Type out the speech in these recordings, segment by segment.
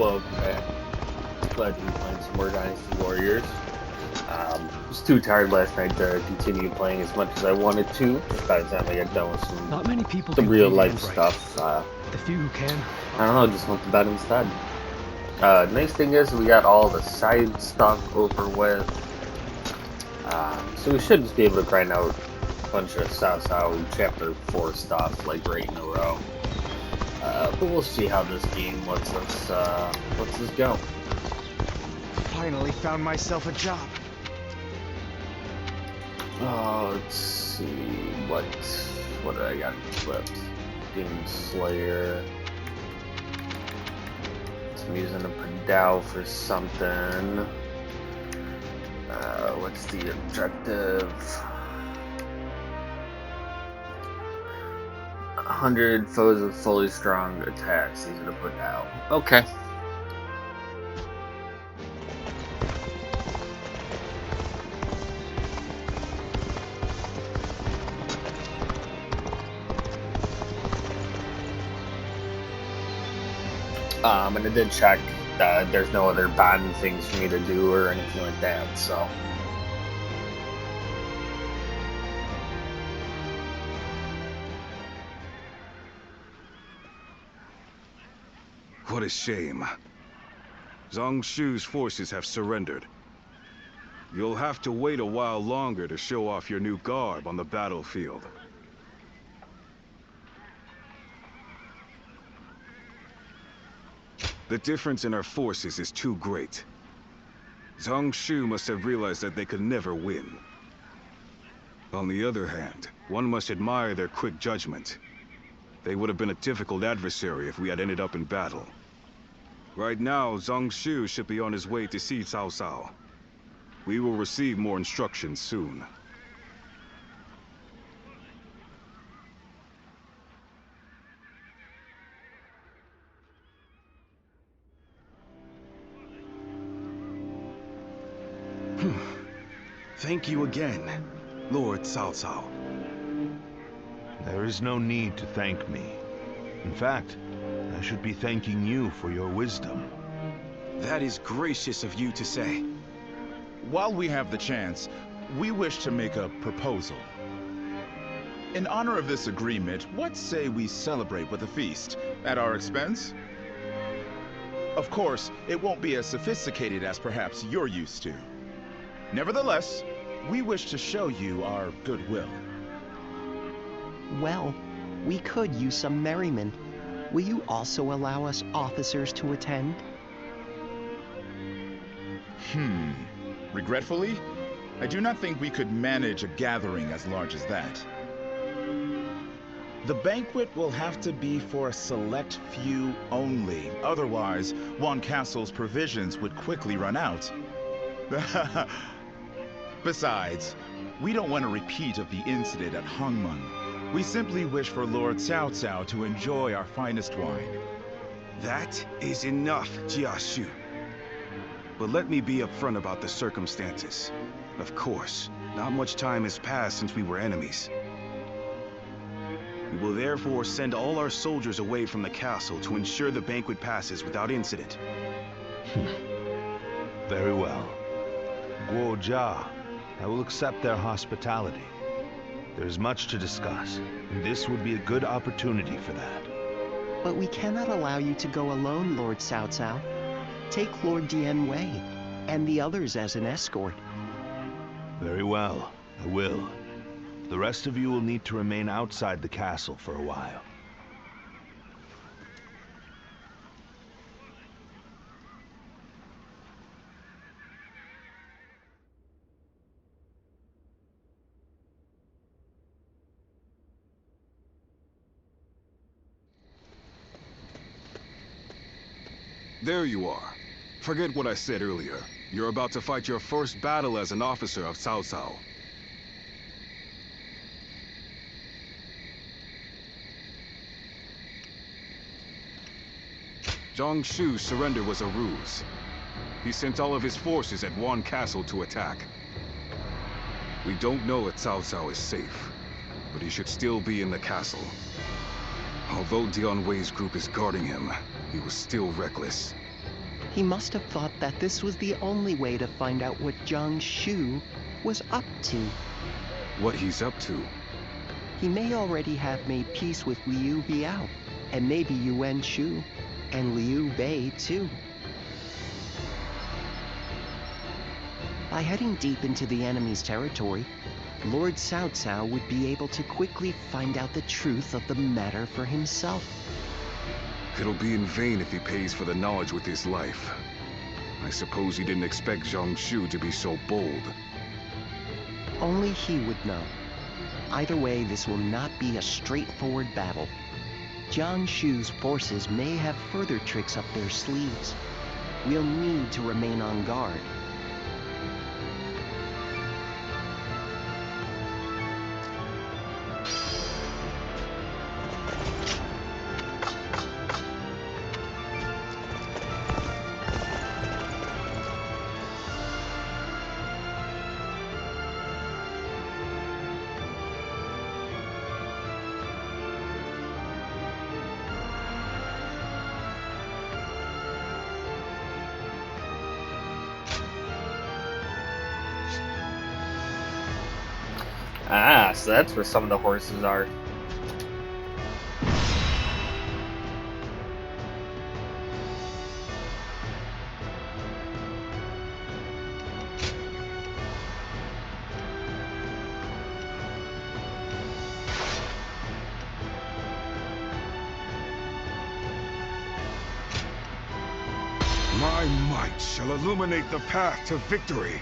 Welcome back. Glad to be playing some more Dynasty Warriors. Was too tired last night to continue playing as much as I wanted to. By the time I got done with Not many people some can real read life and write. stuff, The few who can. I don't know, just went to bed instead. Nice thing is we got all the side stuff over with. So we should just be able to grind out a bunch of Cao Chapter 4 stuff like right in a row. But we'll see how this game lets us go. Finally found myself a job. Let's see what did I got equipped? Demon Slayer. I'm using a Padao for something. What's the objective? 100 foes with fully strong attacks. Easy to put out. Okay. And I did check. There's no other bond things for me to do or anything like that. So. What a shame. Zhang Shu's forces have surrendered. You'll have to wait a while longer to show off your new garb on the battlefield. The difference in our forces is too great. Zhang Shu must have realized that they could never win. On the other hand, one must admire their quick judgment. They would have been a difficult adversary if we had ended up in battle. Right now, Zhang Shu should be on his way to see Cao Cao. We will receive more instructions soon. Thank you again, Lord Cao Cao. There is no need to thank me. In fact, I should be thanking you for your wisdom. That is gracious of you to say. While we have the chance, we wish to make a proposal. In honor of this agreement, what say we celebrate with a feast at our expense? Of course, it won't be as sophisticated as perhaps you're used to. Nevertheless, we wish to show you our goodwill. Well, we could use some merriment. Will you also allow us officers to attend? Regretfully, I do not think we could manage a gathering as large as that. The banquet will have to be for a select few only. Otherwise, Wan Castle's provisions would quickly run out. Besides, we don't want a repeat of the incident at Hongmeng. We simply wish for Lord Cao Cao to enjoy our finest wine. That is enough, Jia Shu. But let me be upfront about the circumstances. Of course, not much time has passed since we were enemies. We will therefore send all our soldiers away from the castle to ensure the banquet passes without incident. Very well. Guo Jia, I will accept their hospitality. There is much to discuss, and this would be a good opportunity for that. But we cannot allow you to go alone, Lord Cao Cao. Take Lord Dian Wei and the others as an escort. Very well, I will. The rest of you will need to remain outside the castle for a while. There you are. Forget what I said earlier. You're about to fight your first battle as an officer of Cao Cao. Zhang Shu's surrender was a ruse. He sent all of his forces at Wan Castle to attack. We don't know if Cao Cao is safe, but he should still be in the castle. Although Dian Wei's group is guarding him, he was still reckless. He must have thought that this was the only way to find out what Jiang Shu was up to. What he's up to? He may already have made peace with Liu Biao, and maybe Yuan Shu, and Liu Bei too. By heading deep into the enemy's territory, Lord Cao Cao would be able to quickly find out the truth of the matter for himself. It'll be in vain if he pays for the knowledge with his life. I suppose he didn't expect Jiang Shu to be so bold. Only he would know. Either way, this will not be a straightforward battle. Jiang Shu's forces may have further tricks up their sleeves. We'll need to remain on guard. Ah, so that's where some of the horses are. My might shall illuminate the path to victory.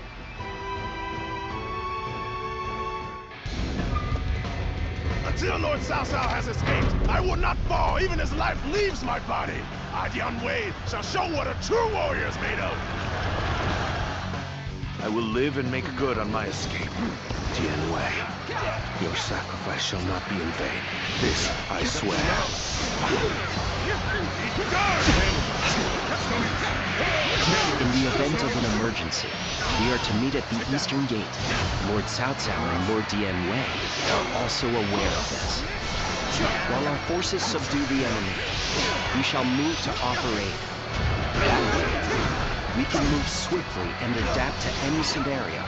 Until Lord Cao Cao has escaped, I will not fall, even as life leaves my body. I, Dian Wei, shall show what a true warrior is made of. I will live and make good on my escape. Dian Wei, your sacrifice shall not be in vain. This I swear. In the event of an emergency, we are to meet at the Eastern Gate. Lord Cao Cao and Lord Dian Wei are also aware of this. While our forces subdue the enemy, we shall move to offer aid. We can move swiftly and adapt to any scenario.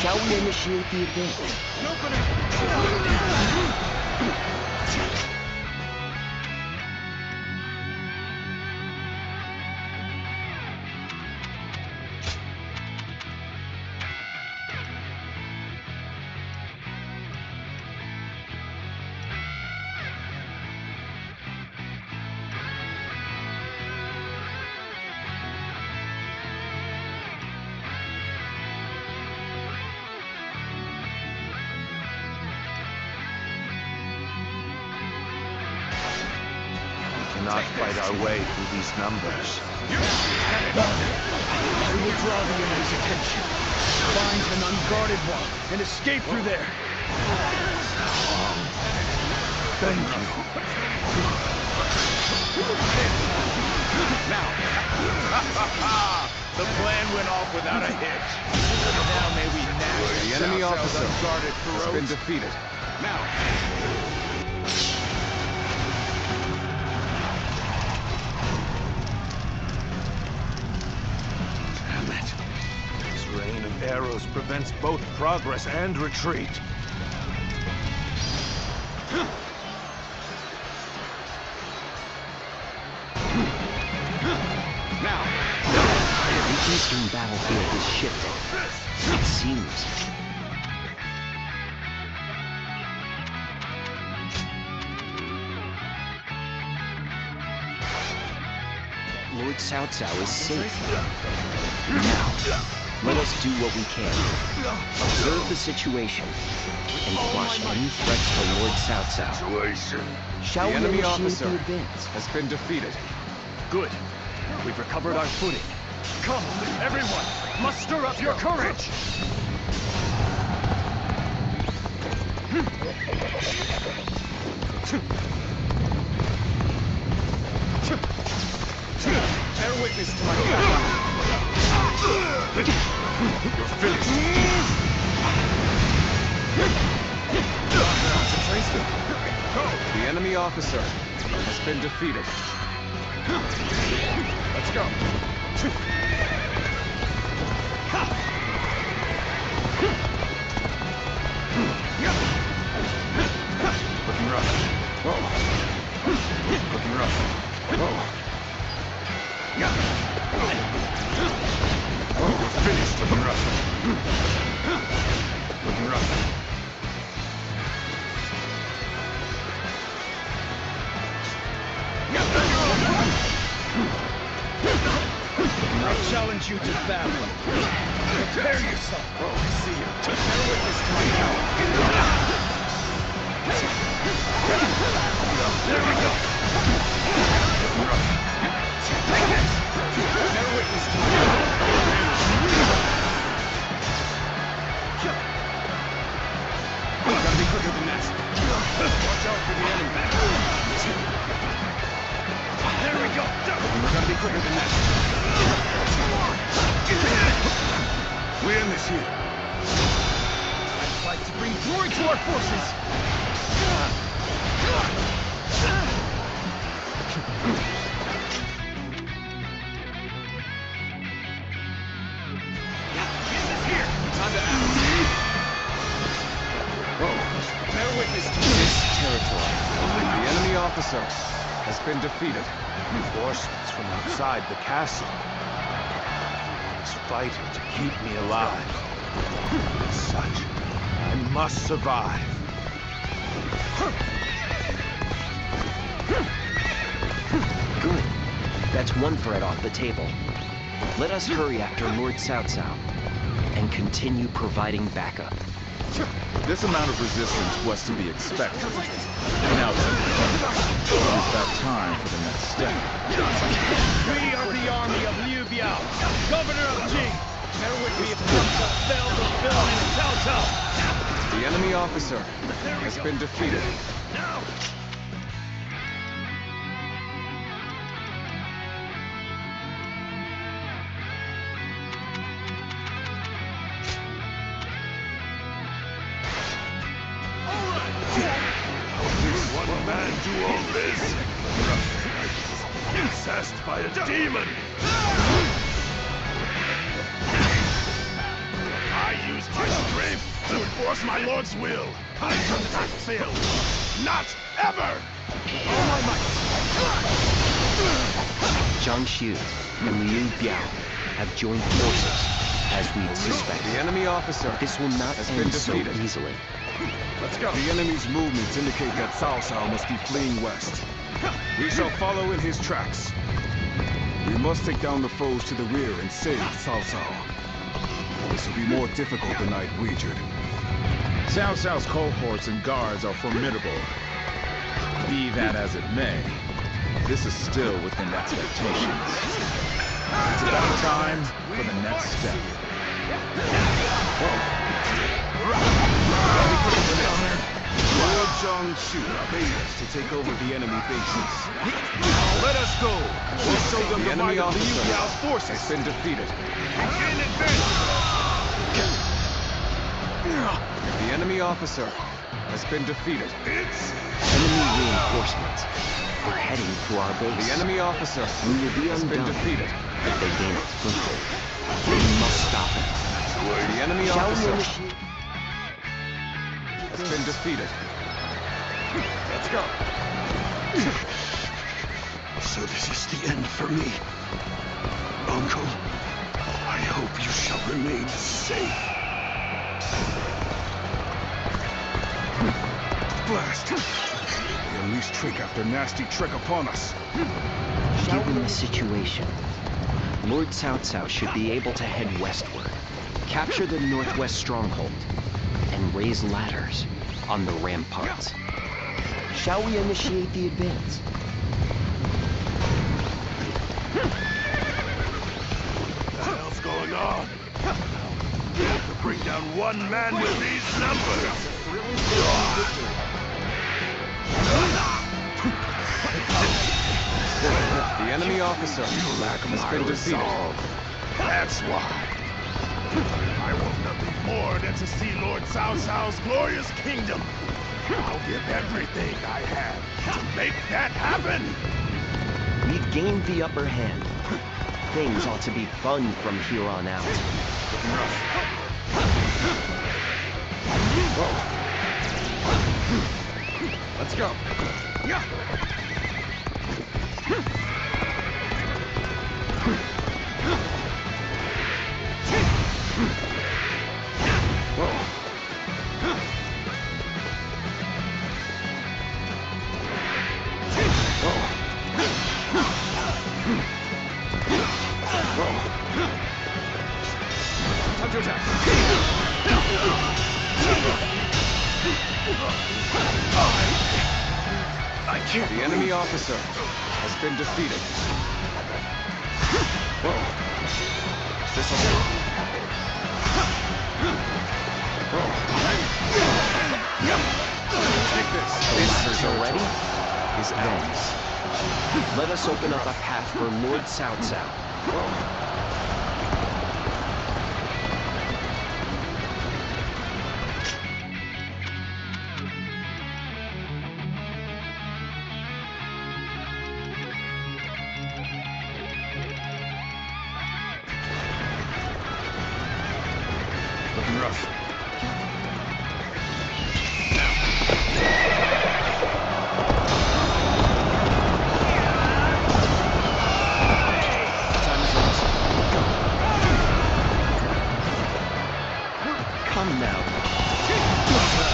Shall we initiate the event? Not fight our way through these numbers. I will draw the enemy's attention. Find an unguarded one and escape through there. Thank you. Now, the plan went off without a hitch. Now may we gnash The enemy Cao Cao's officer unguarded has been throats. defeated. Now, Damn it. This rain of arrows prevents both progress and retreat. now. The Eastern battlefield is shifting. It seems. Lord Cao Cao is safe. Now, let us do what we can. Observe the situation and quash any threats to Lord Cao Cao. Shall The we enemy initiate officer the event? has been defeated. Good. We've recovered our footing. Come, everyone, muster up your courage! Bear witness to my power. You're finished. Concentration. The enemy officer has been defeated. Let's go. Looking rough. Whoa. Looking rough. Whoa. Oh, we're finished. Looking rough. Looking rough. I challenge you to battle. Prepare yourself. Oh, I see you. Bear witness to my power. There we go. Bear witness to my power. Gotta be quicker than that. Watch out for the enemy. There we go. We're gonna be quicker than that. We end this here. I'd like to bring glory to our forces. Here, time to act. Whoa, bear witness to this territory. The enemy officer has been defeated. Reinforcements from outside the castle. He's fighting to keep me alive. As such, I must survive. Good. That's one threat off the table. Let us hurry after Lord Cao Cao and continue providing backup. This amount of resistance was to be expected. Now then, it is that time for the next step. We are the army of Liu Biao, governor of Jing. Bear with me if Cao Cao failed to fill in Cao Cao. The enemy officer has been defeated. Now! One man do all this? Incest by a demon! I use my strength to enforce my lord's will. I do not fail. Not ever! All my might. Zhang Xu and Liu Biao have joined forces, as we'd suspect. The enemy officer This will not has been end so defeated. easily. Let's go. The enemy's movements indicate that Cao Cao must be fleeing west. We shall follow in his tracks. We must take down the foes to the rear and save Cao Cao. This will be more difficult than I'd wagered. Cao Cao's cohorts and guards are formidable. Be that as it may, this is still within expectations. It's about time for the next step. Lord Jiangsu bade us to take over the enemy bases. Let us go! We'll show them the might of Liu Biao's forces has been defeated. The enemy officer has been defeated. Enemy reinforcements. We're heading to our base. The enemy officer We will be has been undone defeated. if they gain a foothold. We must stop it. The enemy Shall we officer initiate? has been defeated. Let's go. So this is the end for me. Uncle, I hope you shall remain safe. Blast! They unleashed trick after nasty trick upon us. Given the situation, Lord Cao Cao should be able to head westward, capture the northwest stronghold, and raise ladders on the ramparts. Shall we initiate the advance? What the hell's going on? We have to bring down one man with these numbers. The enemy officer has been defeated. That's why. I want nothing more than to see Lord Cao Cao's glorious kingdom. I'll give everything I have to make that happen. We've gained the upper hand. Things ought to be fun from here on out. Let's go. Yeah. Time to attack. I can't. The enemy officer has been defeated. This'll do. Take this. The ladders are ready. Is ours. Let us open up a path for Lord Cao Cao. Looking rough. Come now.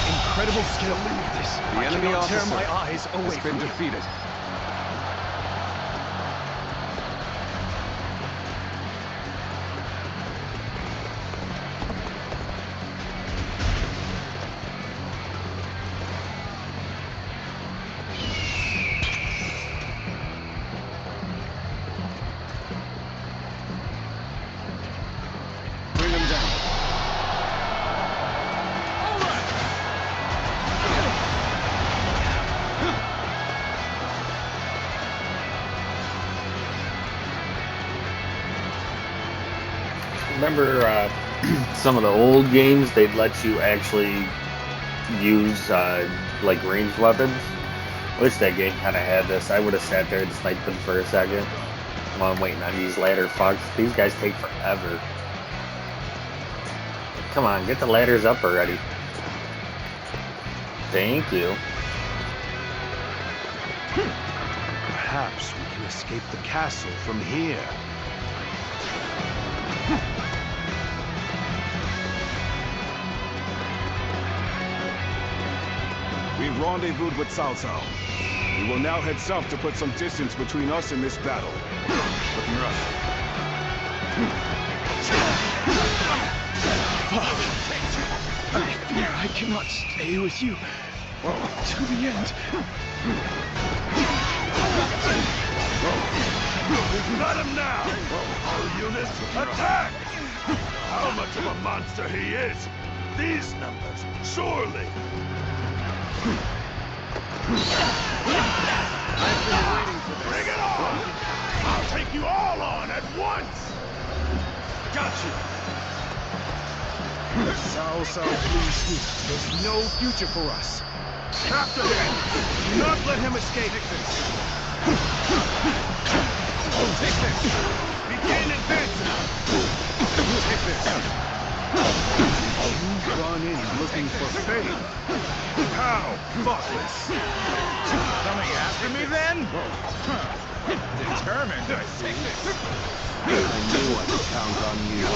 Incredible skill. This. The enemy officer tear my eyes away has been from you. defeated. Bring him down. Remember some of the old games, they'd let you actually use like ranged weapons? I wish that game kind of had this. I would have sat there and sniped them for a second while I'm waiting on these ladder fucks. These guys take forever. Come on, get the ladders up already. Thank you. Perhaps we can escape the castle from here. We've rendezvoused with Cao Cao. We will now head south to put some distance between us and this battle. Looking rough. I fear I cannot stay with you to the end. Got him now! All units, attack! How much of a monster he is! These numbers, surely! I've been waiting for this. Bring it on! I'll take you all on at once! Got you. Cao Cao flees here. There's no future for us. Capture him! Do not let him escape! Take this. Begin advancing! Take this. You've gone in looking for fame. How thoughtless! Coming after me then? Determined. Take this. I knew I could count on you.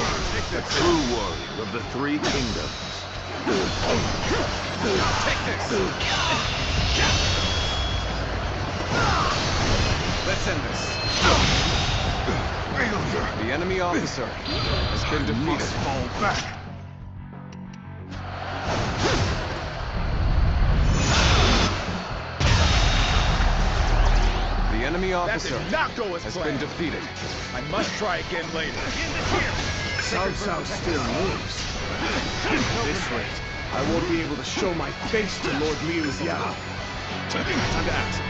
The true warrior of the Three Kingdoms. Take this. Let's end this. The enemy officer has been defeated. Fall back! The enemy That officer did not go as has been planned. defeated. I must try again later. Cao Cao still moves. At this rate, I won't be able to show my face to Lord Liu Xiao. Time to act!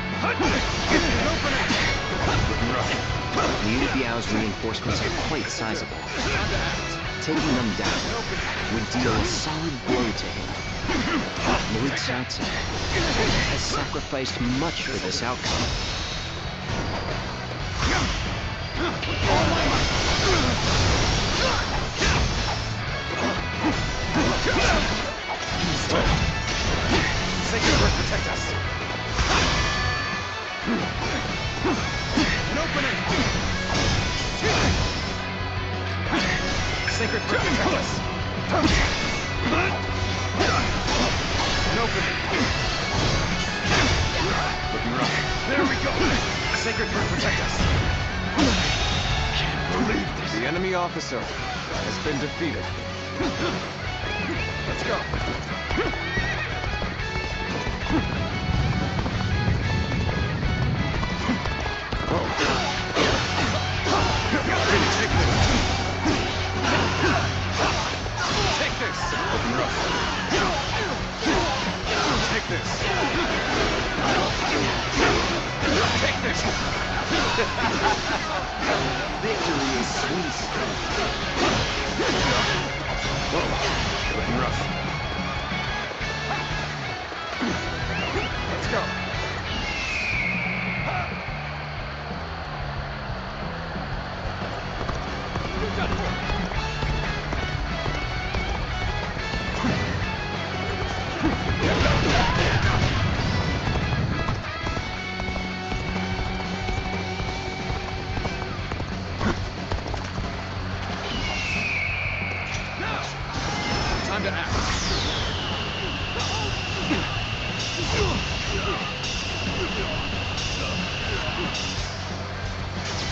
Liu Biao's reinforcements are quite sizable. Taking them down would deal a solid blow to him. Lord Cao Cao has sacrificed much for this outcome. opening! Sacred Grip, protect us! An opening! Looking rough. There we go! Sacred Grip, protect us! Can't believe this. The enemy officer has been defeated. Let's go. Take this. Take this. Looking rough. Take this. Take this. Victory is sweet. Whoa. Looking rough. Let's go. Time to act.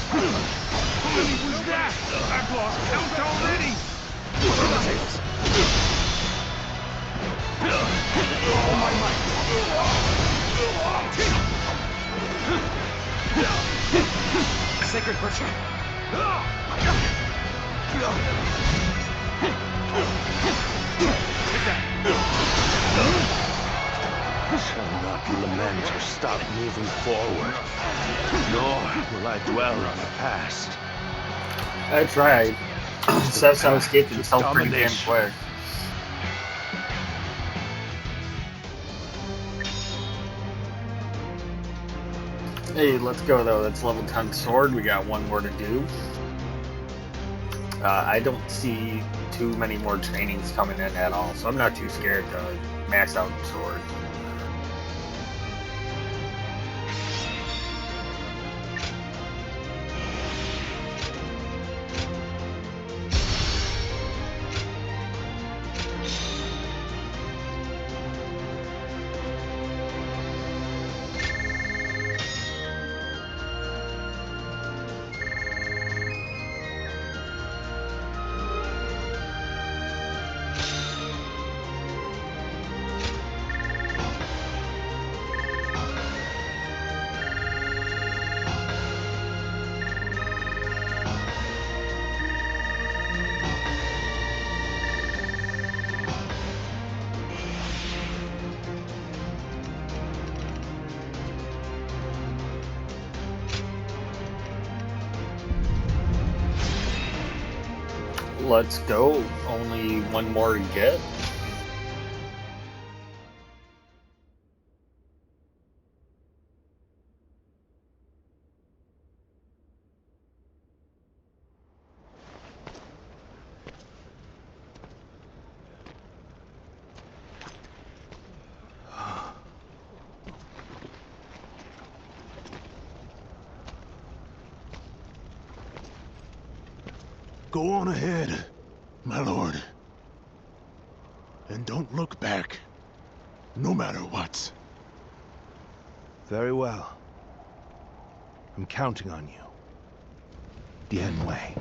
What was that? I've lost count already! All my might. Sacred Butcher. Take that. Shall not lament or stop moving forward, nor will I dwell on the past. I tried. That's how I escaped himself pretty damn Domination. quick. Hey, let's go though. That's level 10 sword. We got one more to do. I don't see too many more trainings coming in at all, so I'm not too scared to max out sword. Let's go. Only one more to get. Go on ahead, my lord. And don't look back, no matter what. Very well. I'm counting on you. Dian Wei.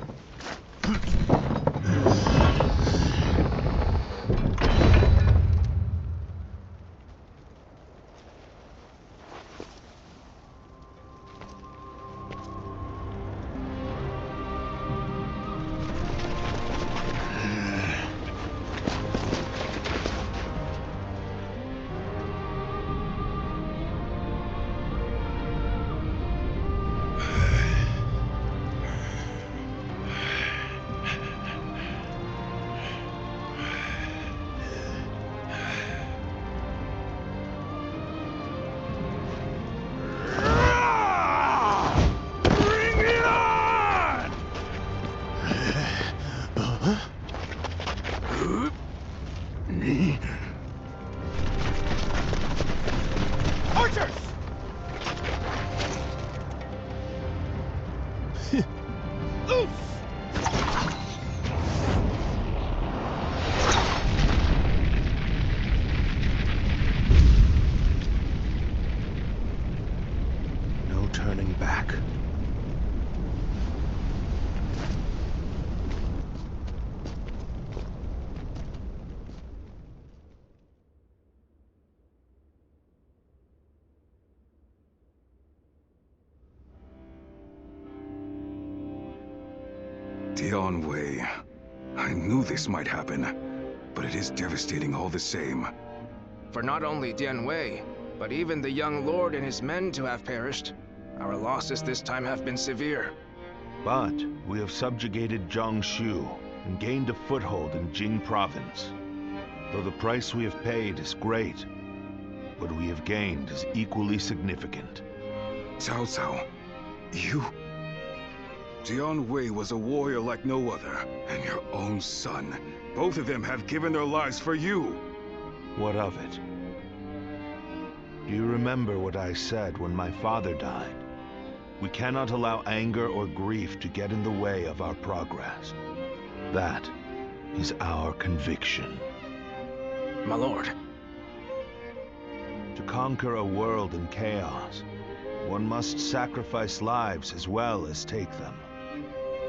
No turning back. Dian Wei. I knew this might happen, but it is devastating all the same. For not only Dian Wei, but even the young lord and his men to have perished, our losses this time have been severe. But we have subjugated Jiangsu and gained a foothold in Jing province. Though the price we have paid is great, what we have gained is equally significant. Cao Cao, you... Dian Wei was a warrior like no other, and your own son. Both of them have given their lives for you. What of it? Do you remember what I said when my father died? We cannot allow anger or grief to get in the way of our progress. That is our conviction. My lord. To conquer a world in chaos, one must sacrifice lives as well as take them.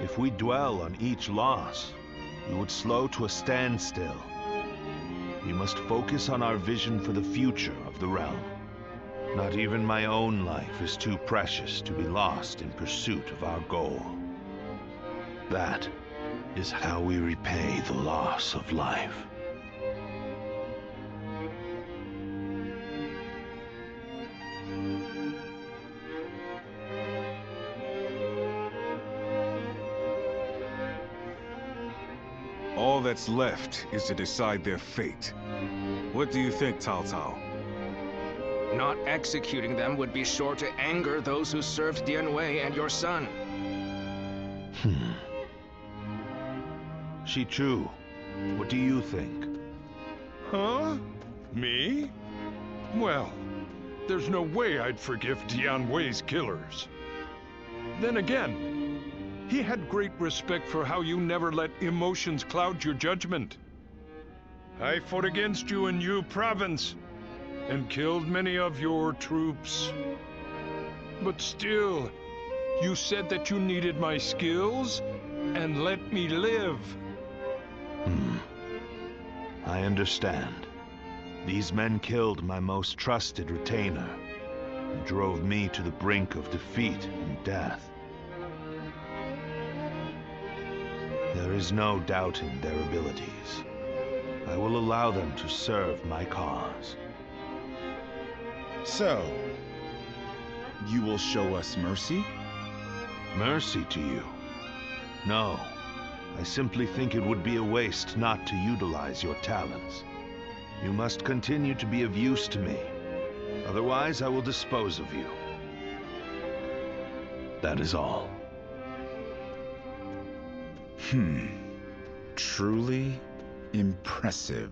If we dwell on each loss, we would slow to a standstill. We must focus on our vision for the future of the realm. Not even my own life is too precious to be lost in pursuit of our goal. That is how we repay the loss of life. All that's left is to decide their fate. What do you think, Cao Cao? Not executing them would be sure to anger those who served Dian Wei and your son. Shichu, what do you think? Huh? Me? Well, there's no way I'd forgive Dian Wei's killers. Then again, he had great respect for how you never let emotions cloud your judgment. I fought against you in Yu province, and killed many of your troops. But still, you said that you needed my skills, and let me live. I understand. These men killed my most trusted retainer, and drove me to the brink of defeat and death. There is no doubting their abilities. I will allow them to serve my cause. So, you will show us mercy? Mercy to you? No. I simply think it would be a waste not to utilize your talents. You must continue to be of use to me. Otherwise, I will dispose of you. That is all. Truly impressive.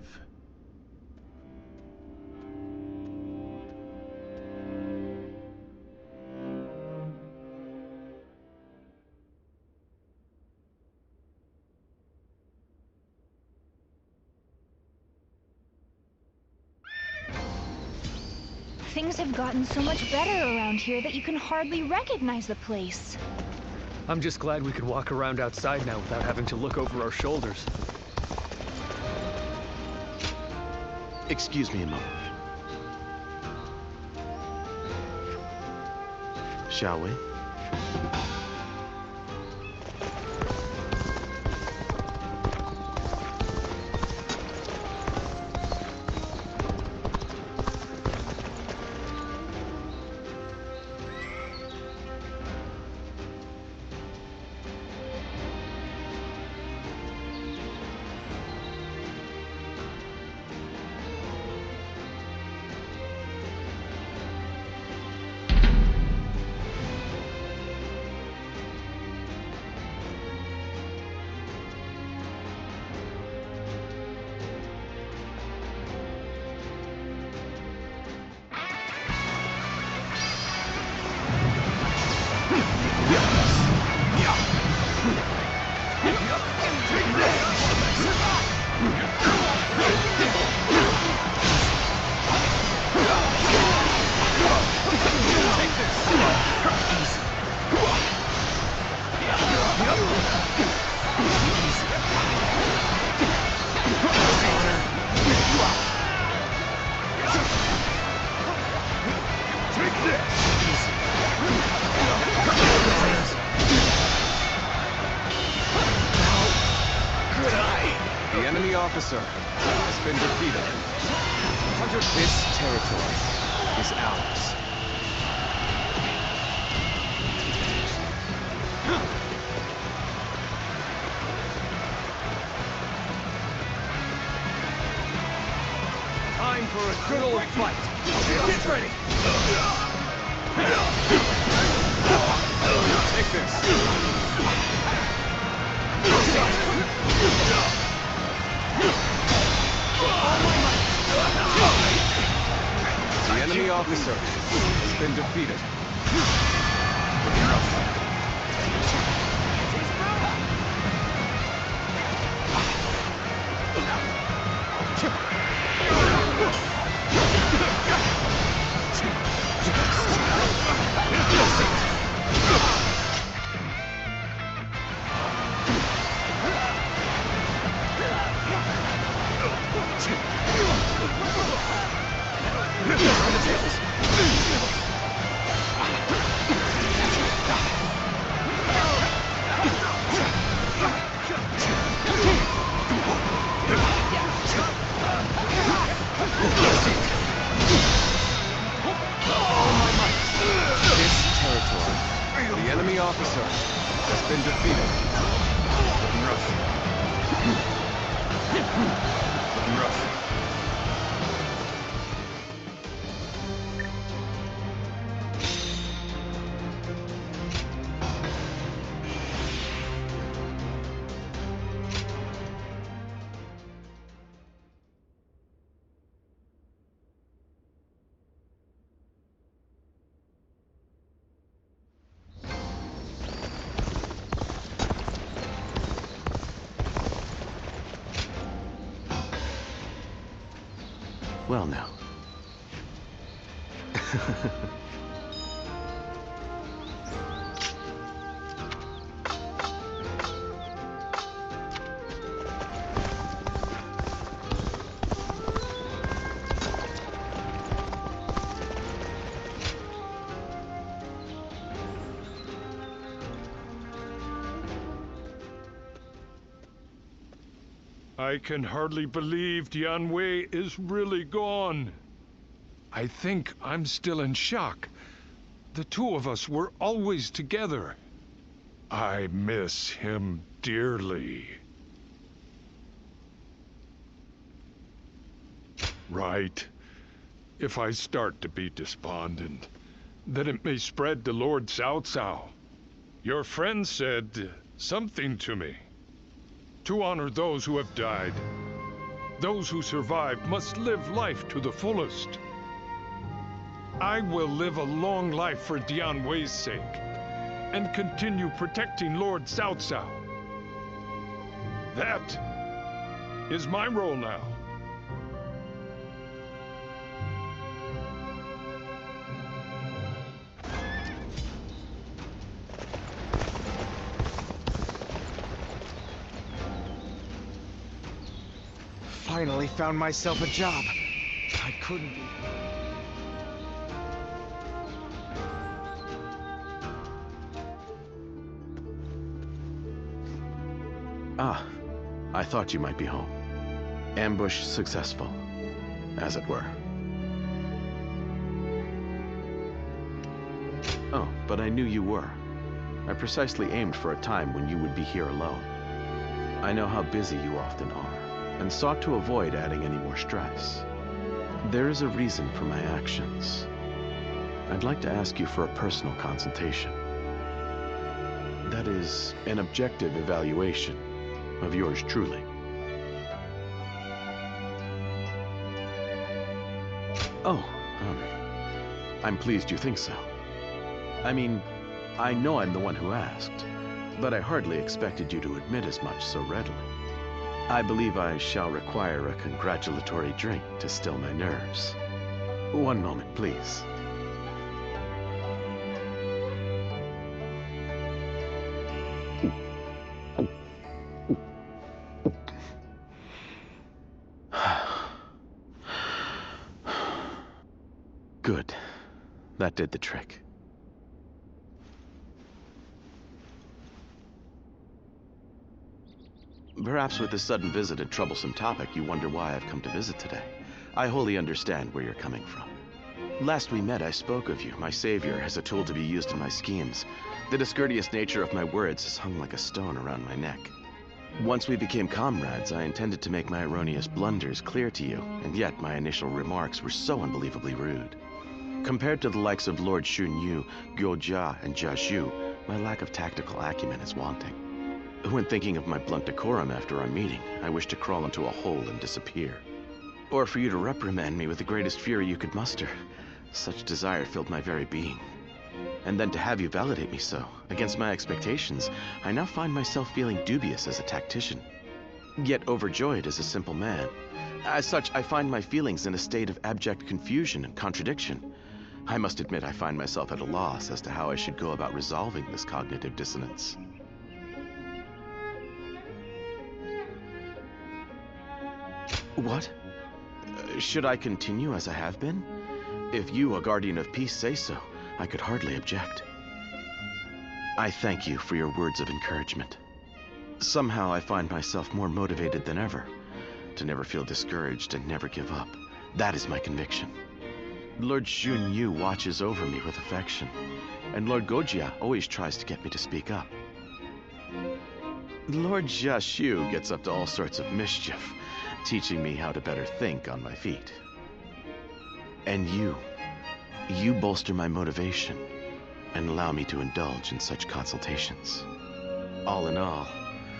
Things have gotten so much better around here that you can hardly recognize the place. I'm just glad we can walk around outside now without having to look over our shoulders. Excuse me a moment. Shall we? officer has been defeated. This territory is ours. Time for a good old fight. Get ready! Take this. The enemy officer has been defeated. The enemy officer has been defeated. Well now. I can hardly believe Dianwei is really gone. I think I'm still in shock. The two of us were always together. I miss him dearly. Right. If I start to be despondent, then it may spread to Lord Cao Cao. Your friend said something to me. To honor those who have died. Those who survived must live life to the fullest. I will live a long life for Dianwei's sake, and continue protecting Lord Cao Cao. That is my role now. Finally found myself a job. I couldn't be. Ah, I thought you might be home. Ambush successful, as it were. Oh, but I knew you were. I precisely aimed for a time when you would be here alone. I know how busy you often are, and sought to avoid adding any more stress. There is a reason for my actions. I'd like to ask you for a personal consultation. That is, an objective evaluation of yours truly. Oh, I'm pleased you think so. I mean, I know I'm the one who asked, but I hardly expected you to admit as much so readily. I believe I shall require a congratulatory drink to still my nerves. One moment, please. Good. That did the trick. Perhaps with this sudden visit and troublesome topic, you wonder why I've come to visit today. I wholly understand where you're coming from. Last we met, I spoke of you, my savior, as a tool to be used in my schemes. The discourteous nature of my words has hung like a stone around my neck. Once we became comrades, I intended to make my erroneous blunders clear to you, and yet my initial remarks were so unbelievably rude. Compared to the likes of Lord Xunyu, Gyojia, and Jiazhu, my lack of tactical acumen is wanting. When thinking of my blunt decorum after our meeting, I wish to crawl into a hole and disappear. Or for you to reprimand me with the greatest fury you could muster. Such desire filled my very being. And then to have you validate me so, against my expectations, I now find myself feeling dubious as a tactician, yet overjoyed as a simple man. As such, I find my feelings in a state of abject confusion and contradiction. I must admit I find myself at a loss as to how I should go about resolving this cognitive dissonance. What? Should I continue as I have been? If you, a guardian of peace, say so, I could hardly object. I thank you for your words of encouragement. Somehow I find myself more motivated than ever, to never feel discouraged and never give up. That is my conviction. Lord Xunyu watches over me with affection, and Lord Gojia always tries to get me to speak up. Lord Jiazhu gets up to all sorts of mischief, teaching me how to better think on my feet. And you bolster my motivation and allow me to indulge in such consultations. All in all,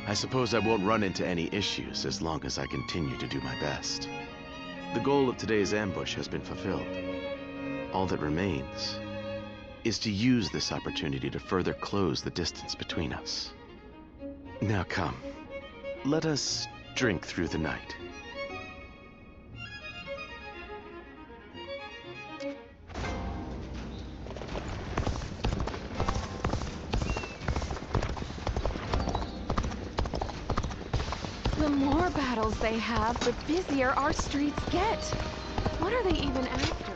I suppose I won't run into any issues as long as I continue to do my best. The goal of today's ambush has been fulfilled. All that remains is to use this opportunity to further close the distance between us. Now come, let us drink through the night. The more battles they have, the busier our streets get. What are they even after?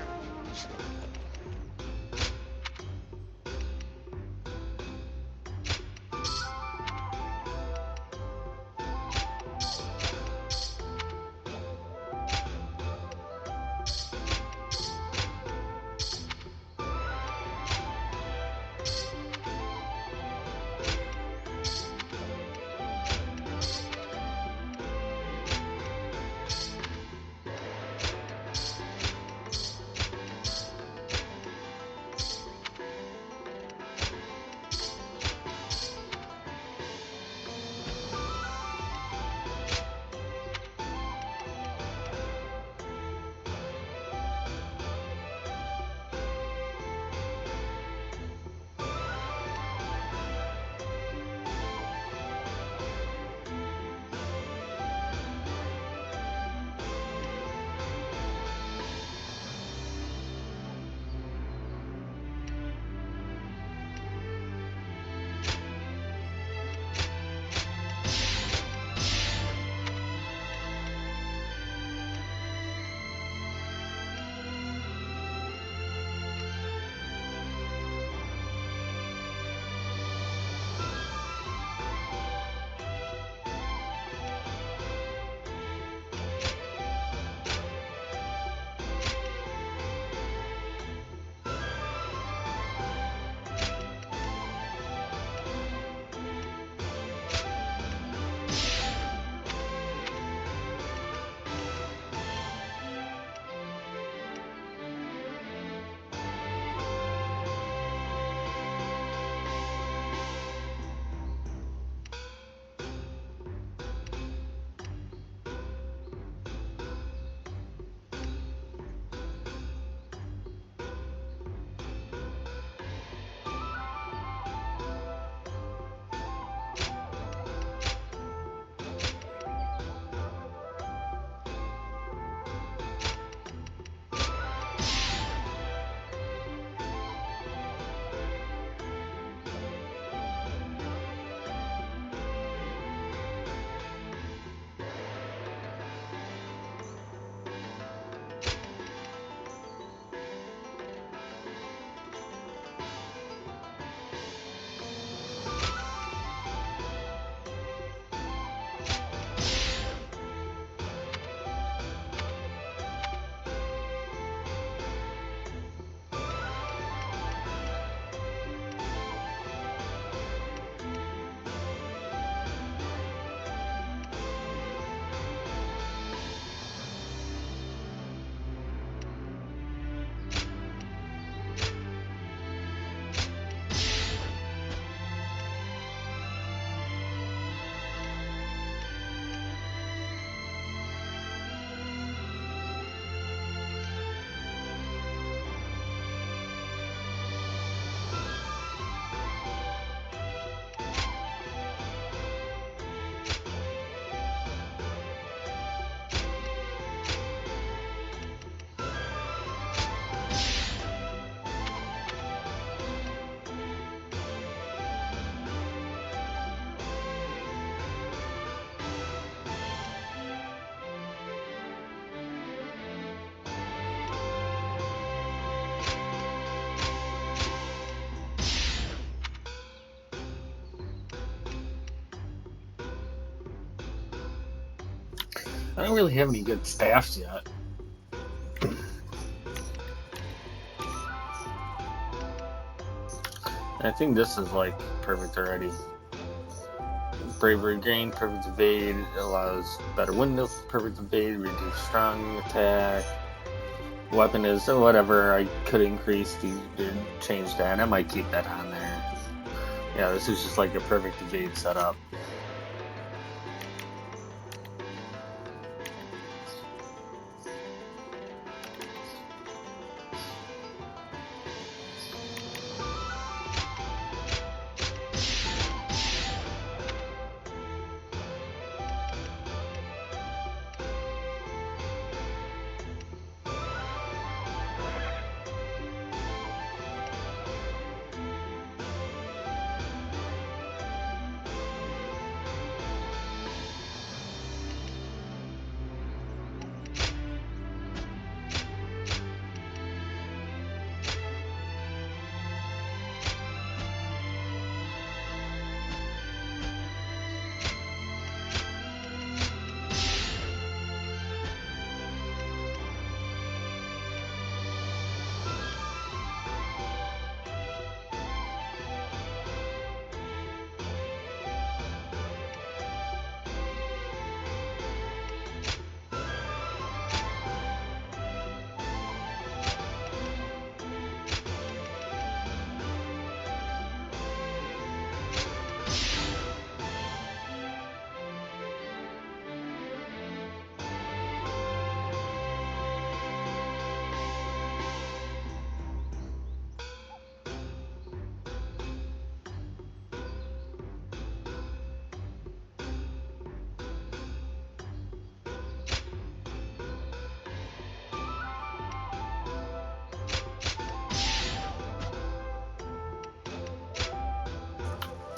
I don't really have any good staffs yet. I think this is like perfect already. Bravery gain, perfect evade, allows better windows, perfect evade, reduce strong attack. Weapon is whatever. I could increase the change that. I might keep that on there. Yeah, this is just like a perfect evade setup.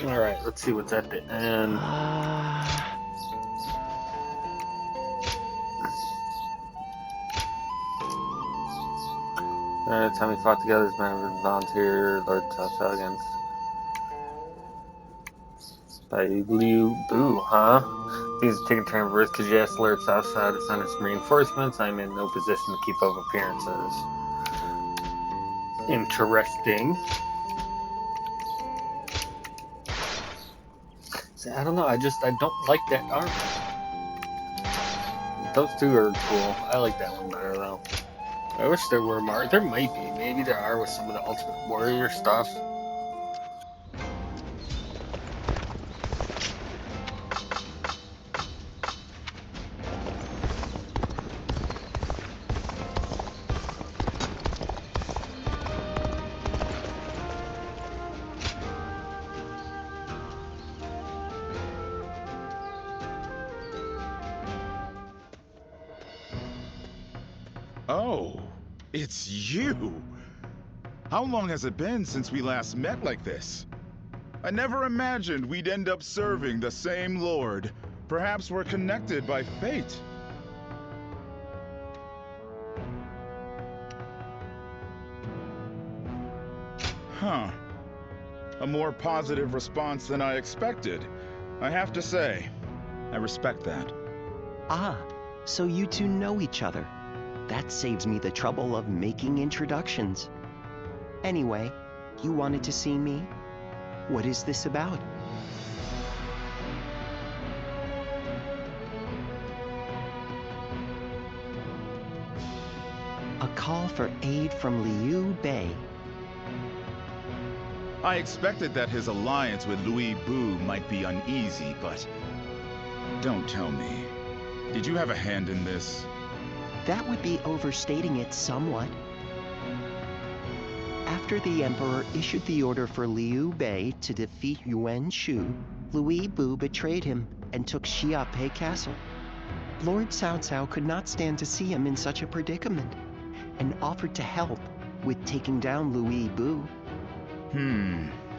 Alright, let's see what's at the end. Time we fought together as members of volunteer Lord Cao Cao against by Liu Bu, huh? Things take a turn of risk because you asked Lord Cao Cao to send us reinforcements. I'm in no position to keep up appearances. Interesting. See, I don't know, I don't like that armor. Those two are cool. I like that one better though. I wish there were more. There might be. Maybe there are with some of the Ultimate Warrior stuff. Oh, it's you! How long has it been since we last met like this? I never imagined we'd end up serving the same Lord. Perhaps we're connected by fate. Huh. A more positive response than I expected. I have to say, I respect that. Ah, so you two know each other. That saves me the trouble of making introductions. Anyway, you wanted to see me? What is this about? A call for aid from Liu Bei. I expected that his alliance with Louis Bu might be uneasy, but don't tell me. Did you have a hand in this? That would be overstating it somewhat. After the Emperor issued the order for Liu Bei to defeat Yuan Shu, Louis Bu betrayed him and took Xiapi Castle. Lord Cao Cao could not stand to see him in such a predicament, and offered to help with taking down Louis Bu.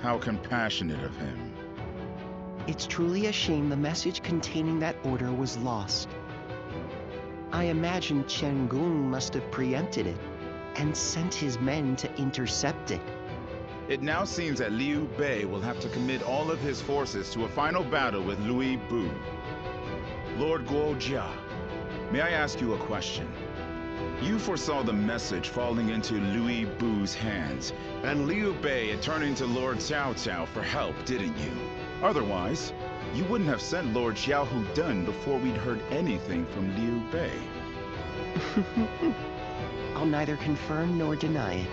How compassionate of him. It's truly a shame the message containing that order was lost. I imagine Chen Gung must have preempted it and sent his men to intercept it. It now seems that Liu Bei will have to commit all of his forces to a final battle with Louis Bu. Lord Guojia, may I ask you a question? You foresaw the message falling into Liu Bu's hands, and Liu Bei turning to Lord Cao Cao for help, didn't you? Otherwise, you wouldn't have sent Lord Xiahou Dun before we'd heard anything from Liu Bei. I'll neither confirm nor deny it.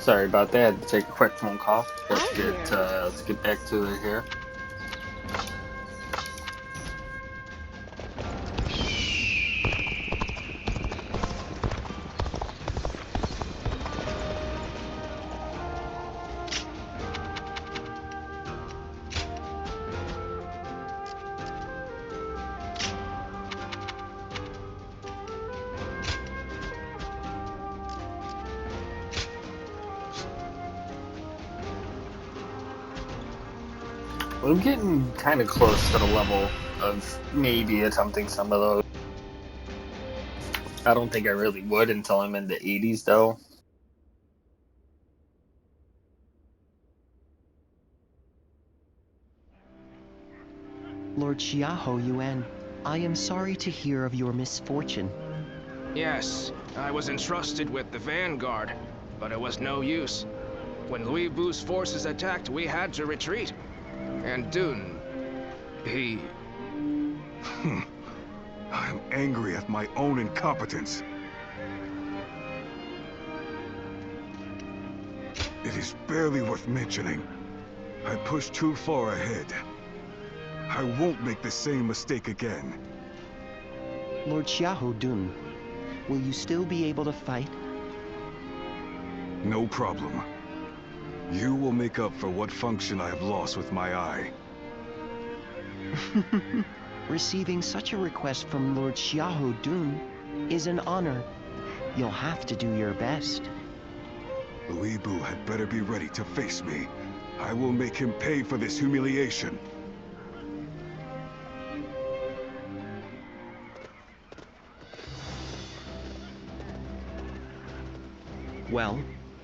Sorry about that. I had to take a quick phone call. Let's get back to it here. I'm getting kind of close to the level of maybe attempting some of those. I don't think I really would until I'm in the 80s, though. Lord Xiahou Yuan, I am sorry to hear of your misfortune. Yes, I was entrusted with the vanguard, but it was no use. When Liu Bu's forces attacked, we had to retreat. And Dun, he... I'm angry at my own incompetence. It is barely worth mentioning. I pushed too far ahead. I won't make the same mistake again. Lord Xiahou Dun, will you still be able to fight? No problem. You will make up for what function I have lost with my eye. Receiving such a request from Lord Xiahou Dun is an honor. You'll have to do your best. Liu Bu had better be ready to face me. I will make him pay for this humiliation. Well,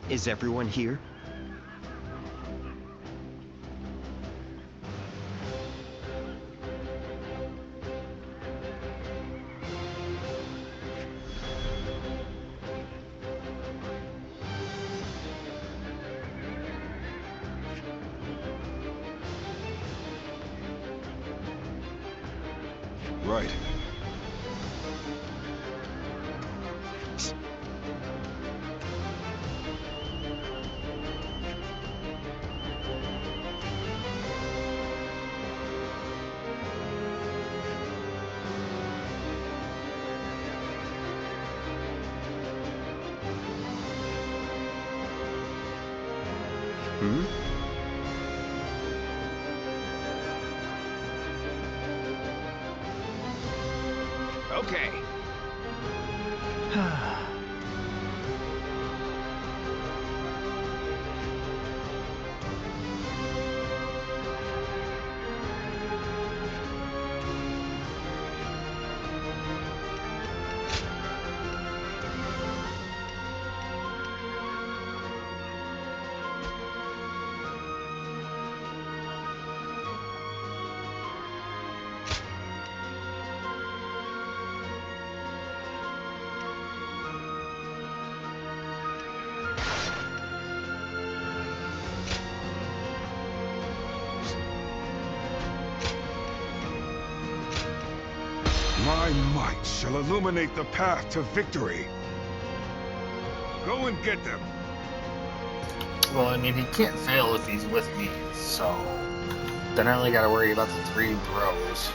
is everyone here? Right. Hmm? Okay. My might shall illuminate the path to victory. Go and get them. Well, I mean, he can't fail if he's with me, so then I only got to worry about the 3 bros.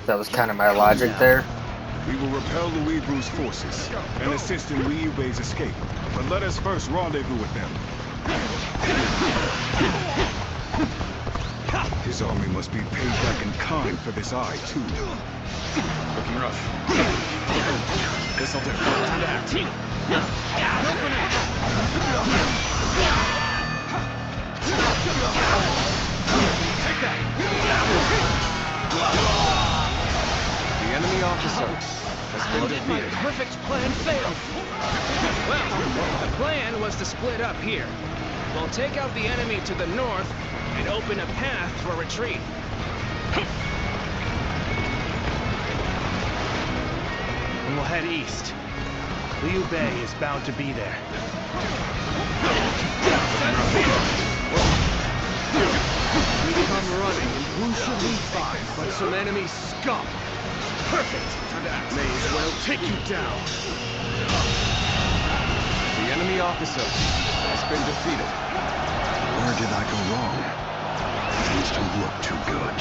That was kind of my logic there. We will repel Louis Vu's forces and assist in Liu Bei's escape. But let us first rendezvous with them. His army must be paid back in kind for this eye, too. Looking rough. This'll do. Time to act. Take that. The enemy officer has been My defeated. perfect plan failed. Well, the plan was to split up here. We'll take out the enemy to the north and open a path for retreat. And we'll head east. Liu Bei is bound to be there. We come running, and who should we find but some enemy scum? Perfect! May as well take you down. The enemy officer has been defeated. Where did I go wrong? Things don't look too good.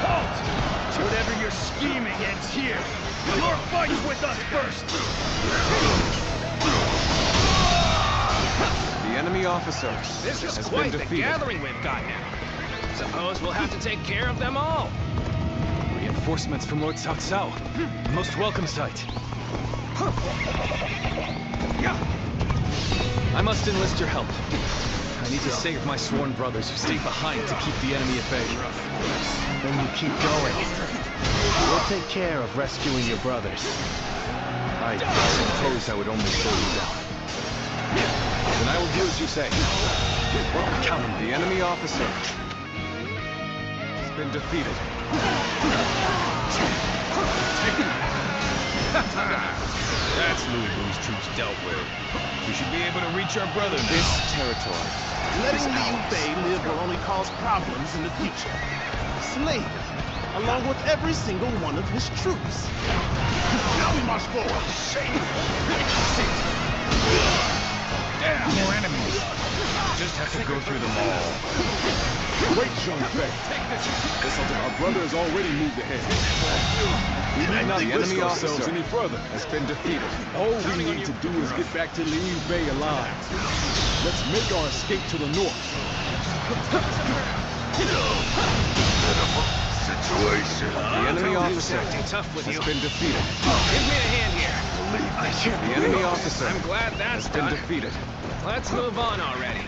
Halt! Whatever you're scheming ends here. Your fight's with us first. The enemy officer This is has quite been the defeated. gathering we've got now. Suppose we'll have to take care of them all. Reinforcements from Lord Cao Cao. A most welcome sight. I must enlist your help. I need to save my sworn brothers who stayed behind to keep the enemy at bay. Then you keep going. We'll take care of rescuing your brothers. I suppose I would only slow you down. Then I will do as you say. Count on me. The enemy officer has been defeated. That's Louis Vu's troops dealt with. We should be able to reach our brothers. This territory Letting is Liu ours. Bei live will only cause problems in the future. Slay him, along with every single one of his troops. Now we march forward. Damn, more enemies. Just have to go through them all. Wait, Sean Fei. Our brother has already moved ahead. We need not The risk enemy ourselves officer any further. has been defeated. All we need to do is get back to Liu Bei alive. Let's make our escape to the north. The enemy officer Acting tough with has you. been defeated. Give me a hand here. The enemy officer I'm glad that's has been done. defeated. Let's move on already.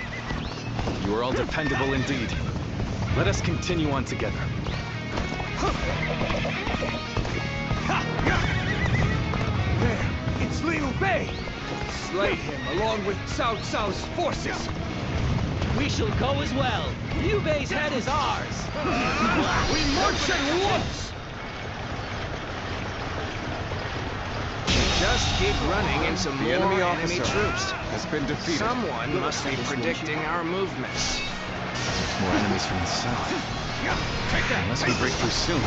You are all dependable indeed. Let us continue on together. There. It's Liu Bei! Slay him along with Cao Cao's forces! We shall go as well. Liu Bei's head is ours. We march at once! Just keep running into more enemy troops. Has been defeated. Someone must be predicting our movements. More enemies from the south. Unless we break through soon,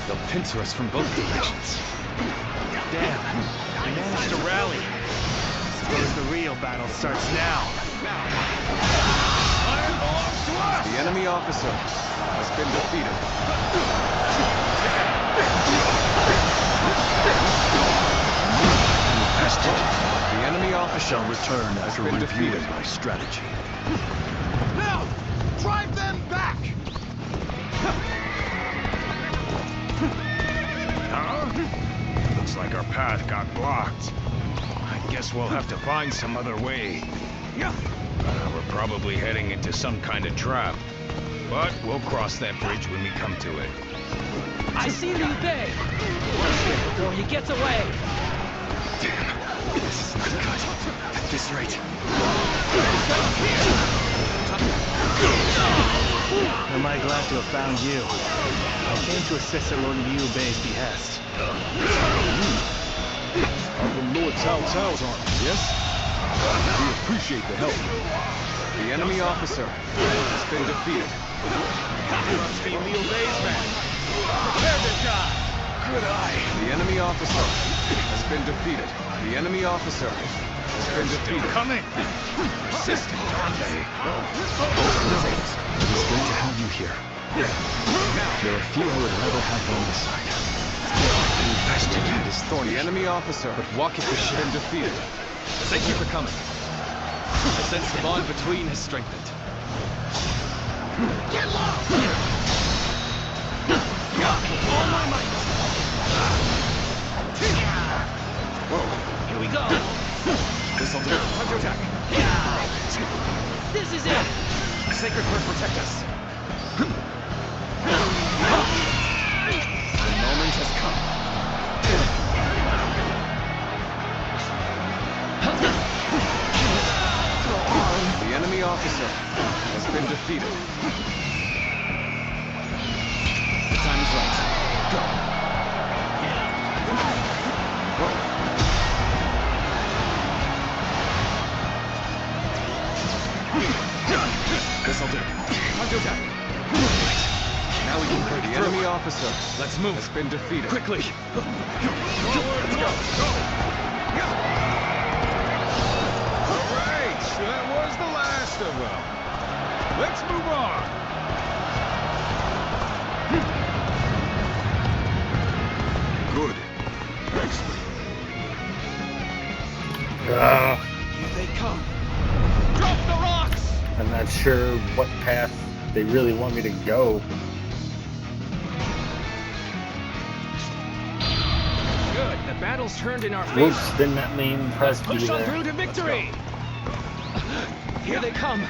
they'll pincer us from both directions. Damn, we managed to rally. Suppose the real battle starts now. Iron belongs to us! The enemy officer has been defeated. The enemy officer shall return after reviewing defeated. my strategy. Now, drive them back! Huh? Looks like our path got blocked. I guess we'll have to find some other way. We're probably heading into some kind of trap. But we'll cross that bridge when we come to it. I see Liu Bei. Punch him before he gets away. This is not good. At this rate. Am I glad to have found you? I came to assist at Lord Liu Bei's behest. Are from Lord Cao Cao's army, yes? We appreciate the help. The enemy officer has been defeated. Must be Liu Bei's men. Prepare to die! Good eye. The enemy officer has been defeated. The enemy officer has been defeated. Coming! Persistent, aren't they? It is good to have you here. There are few I would rather have on this side. The bastion is thorny. The enemy officer, but walketh the ship, been defeated. Thank you for coming. I sense the bond between has strengthened. Get low! All my might! Here we go. This'll do. Counterattack. This is it. Sacred Word protect us. The moment has come. The enemy officer has been defeated. The time is right. Go. This'll do. Counterattack. Now we can break the enemy officer. Let's move. Has been defeated. Quickly. Forward, go! Alright, that was the last of them. Let's move on. Good. Excellent. Here they come. Drop the rocks! I'm not sure what path they really want me to go. Good, the battle's turned in our favor. Whoops, didn't that mean press B Push on there? through to victory. Here they come.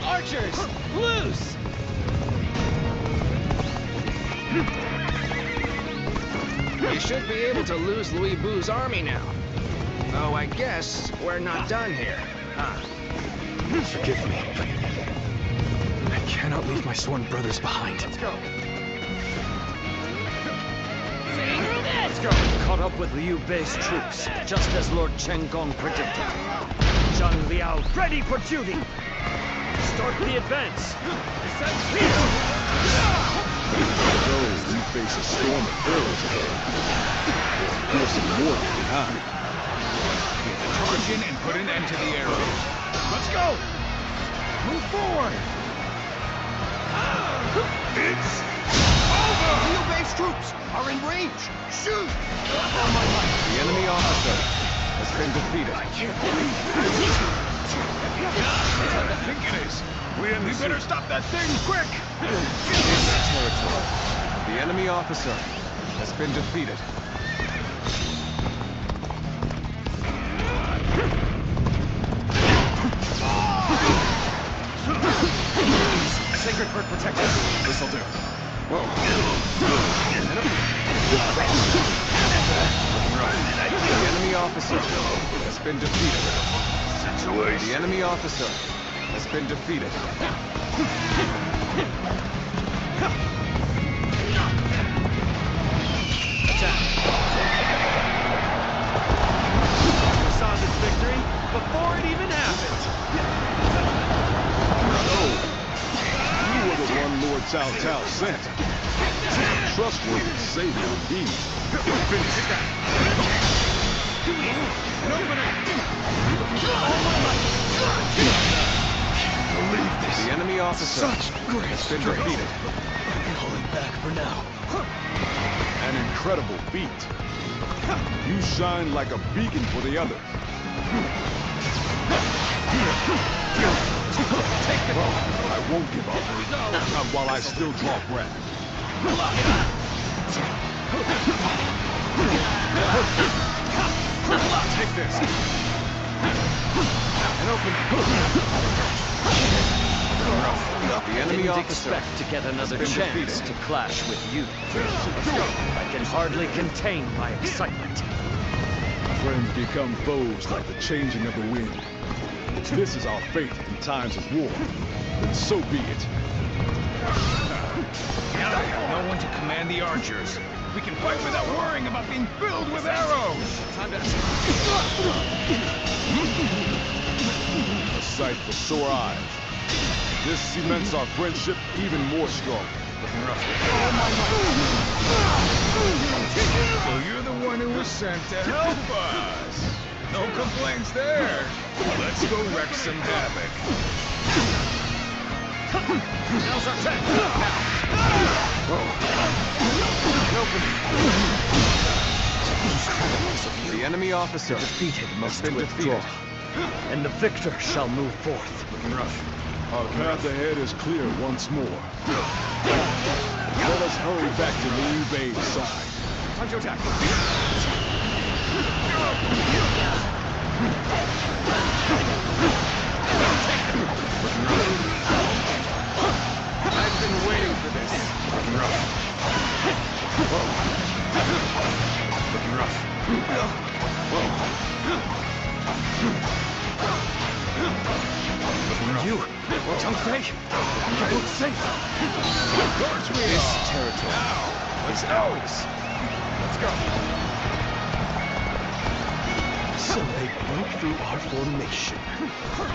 Archers, loose. We should be able to lose Louis Bu's army now. Though I guess we're not done here. Huh? Forgive me, but I cannot leave my sworn brothers behind. Let's go. See through this. Let's go. Caught up with Liu Bei's troops, just as Lord Chen Gong predicted. Zhang Liao ready for duty. Start the advance. Those we face a storm of arrows ahead. There's some more behind. Charge in and put an end to the arrows. Let's go. Move forward. It's Over. Liu Bei's troops are in range. Shoot. All my might. The enemy officer has been defeated. I can't believe I think it is. We better stop that thing quick! Territory. The enemy officer has been defeated. Sacred Bird protect us. This'll do. Whoa. The enemy officer has been defeated. The enemy officer has been defeated. Attack. We saw this victory before it even happened. You were the one Lord Cao Cao sent. Trustworthy savior indeed. Finish that. An opening! Believe this. The enemy officer Such great has been strength. defeated. Pulling back for now. An incredible feat. You shine like a beacon for the others. Take the ball. I won't give up. Not while I still draw breath. Take this. An opening. The enemy Didn't officer expect to get another has been chance defeated. to clash with you. I can hardly contain my excitement. Friends become foes like the changing of the wind. If this is our fate in times of war, then so be it. Now I have no one to command the archers. We can fight without worrying about being filled with arrows. Time to... A sight for sore eyes. This cements our friendship even more strong. So you're the one who was sent to help us. No complaints there. Let's go wreak some havoc. Now's our chance. The enemy officer Defeated has must been withdraw, defeated. and the victor shall move forth. Our path ahead is clear once more. Let us hurry back to Liu Bei's side. Time to attack. I've been waiting for this. Looking rough. You, Zhang you look safe. Of course we This are. territory is ours. Let's go. So they broke through our formation.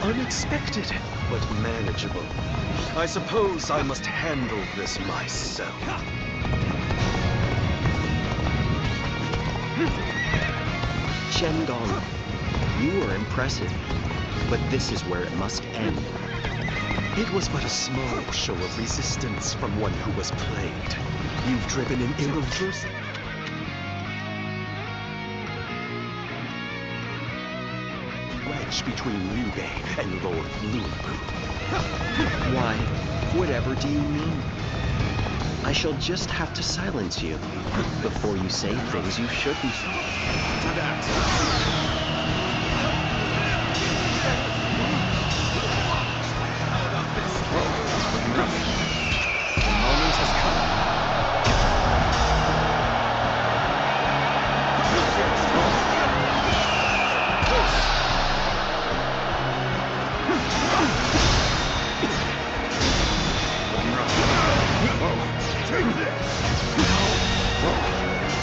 Unexpected, but manageable. I suppose I must handle this myself. Shendong, you were impressive, but this is where it must end. It was but a small show of resistance from one who was plagued. You've driven an irreversible... wedge between Liu Bei and Lord Lubu. Why, whatever do you mean? I shall just have to silence you before you say things you shouldn't. To that. The moment has come.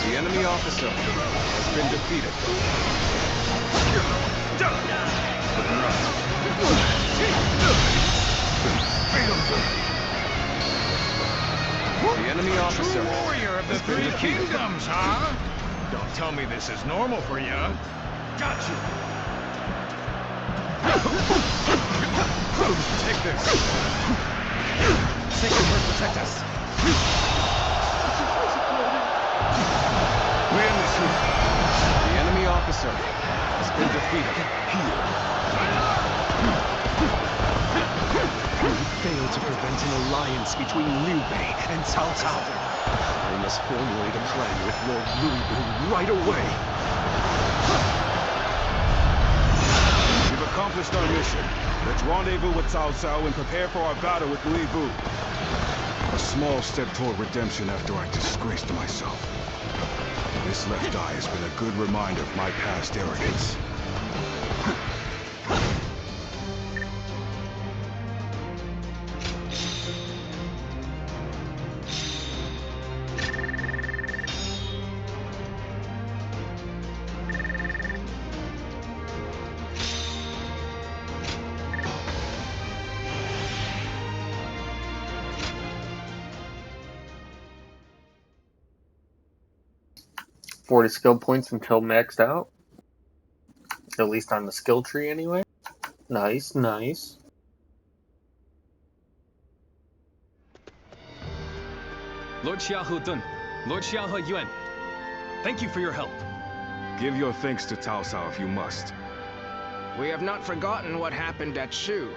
The enemy officer has been defeated. The enemy officer warrior of the has been Three defeated. Kingdoms, huh? Don't tell me this is normal for you. Got you. Take this. Sacred Bird protect us. We end this here. The enemy officer has been defeated. You failed to prevent an alliance between Liu Bei and Cao Cao. I must formulate a plan with Lord Lubu right away. We've accomplished our mission. Let's rendezvous with Cao Cao and prepare for our battle with Li Bu. A small step toward redemption after I disgraced myself. This left eye has been a good reminder of my past arrogance. $40 skill points until maxed out. At least on the skill tree, anyway. Nice, nice. Lord Xiaohe Dun, Lord Xiaohe Yuan, thank you for your help. Give your thanks to Cao Cao if you must. We have not forgotten what happened at Shu,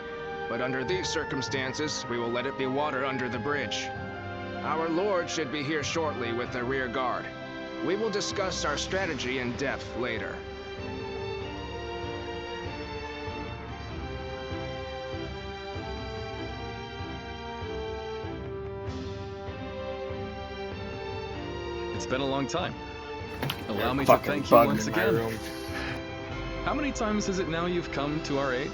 but under these circumstances, we will let it be water under the bridge. Our lord should be here shortly with the rear guard. We will discuss our strategy in depth later. It's been a long time. Allow me to Fucking thank you bugged once in my again. room. How many times is it now you've come to our aid?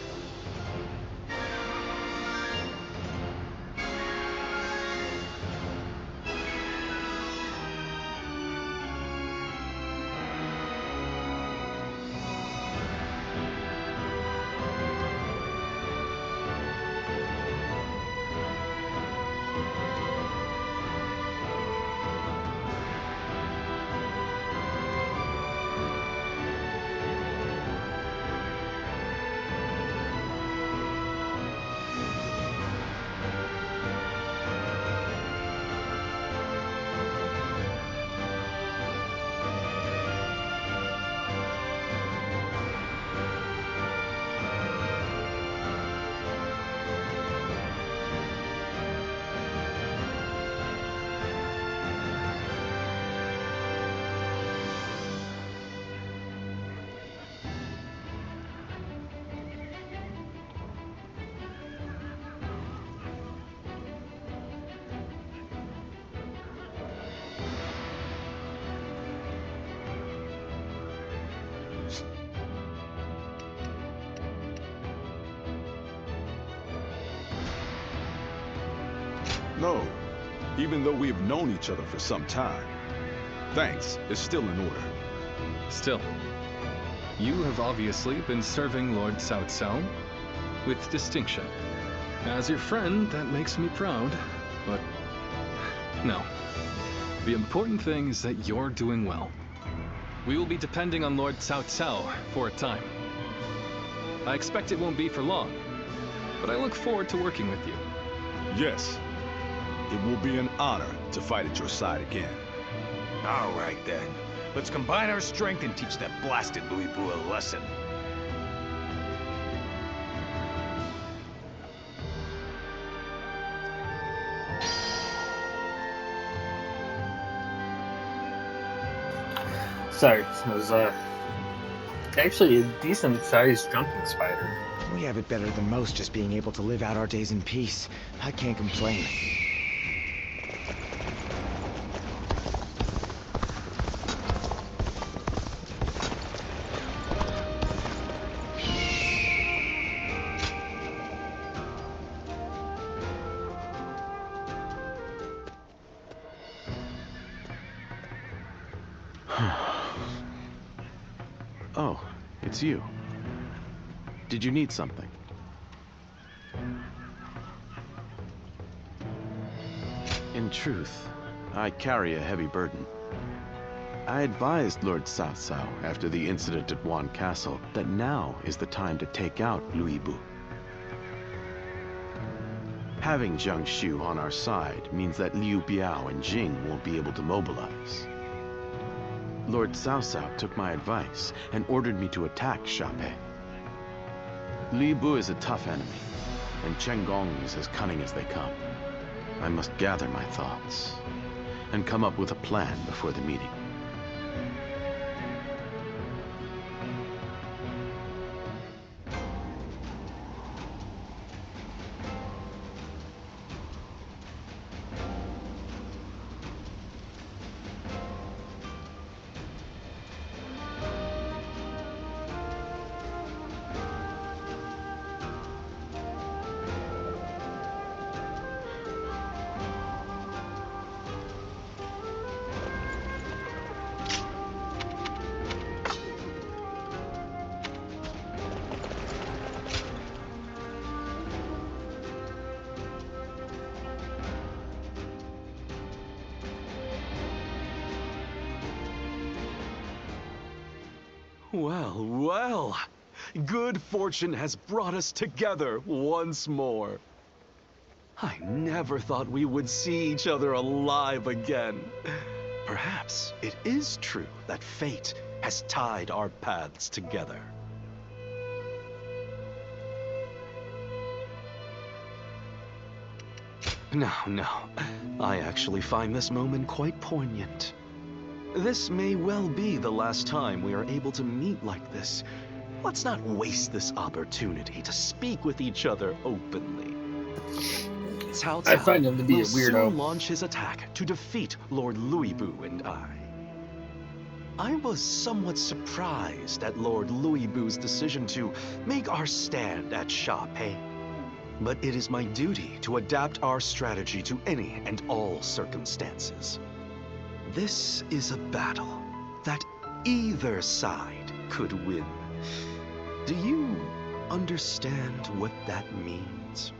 No, even though we have known each other for some time. Thanks is still in order. Still, you have obviously been serving Lord Cao Cao with distinction. As your friend, that makes me proud, but no. The important thing is that you're doing well. We will be depending on Lord Cao Cao for a time. I expect it won't be for long, but I look forward to working with you. Yes, it will be an honor to fight at your side again. All right, then. Let's combine our strength and teach that blasted Louis Bu a lesson. Sorry, it was actually a decent-sized jumping spider. We have it better than most, just being able to live out our days in peace. I can't complain. Oh, it's you. Did you need something? In truth, I carry a heavy burden. I advised Lord Cao Cao after the incident at Wan Castle that now is the time to take out Louis Bu. Having Jiang Shu on our side means that Liu Biao and Jing won't be able to mobilize. Lord Cao Cao took my advice and ordered me to attack Xiapi. Li Bu is a tough enemy, and Chen Gong is as cunning as they come. I must gather my thoughts and come up with a plan before the meeting. Well, well. Good fortune has brought us together once more. I never thought we would see each other alive again. Perhaps it is true that fate has tied our paths together. No. I actually find this moment quite poignant. This may well be the last time we are able to meet like this. Let's not waste this opportunity to speak with each other openly. Cao Cao I find him to be will a weirdo. soon launch his attack to defeat Lord Louisbu and I was somewhat surprised at Lord Louisbu's decision to make our stand at Xiapi. But it is my duty to adapt our strategy to any and all circumstances. This is a battle that either side could win. Do you understand what that means?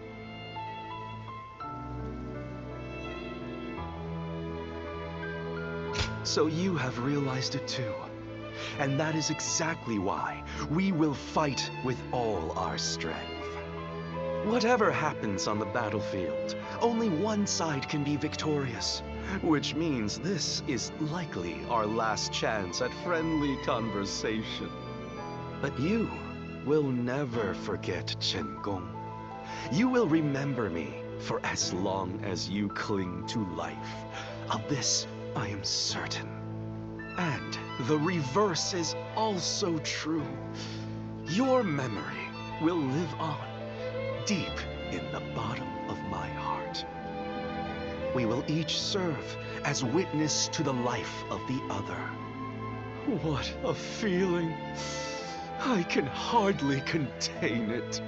So you have realized it too. And that is exactly why we will fight with all our strength. Whatever happens on the battlefield, only one side can be victorious, which means this is likely our last chance at friendly conversation. But you will never forget Chen Gong. You will remember me for as long as you cling to life. Of this, I am certain. And the reverse is also true. Your memory will live on, deep in the bottom of my heart. We will each serve as witness to the life of the other. What a feeling! I can hardly contain it.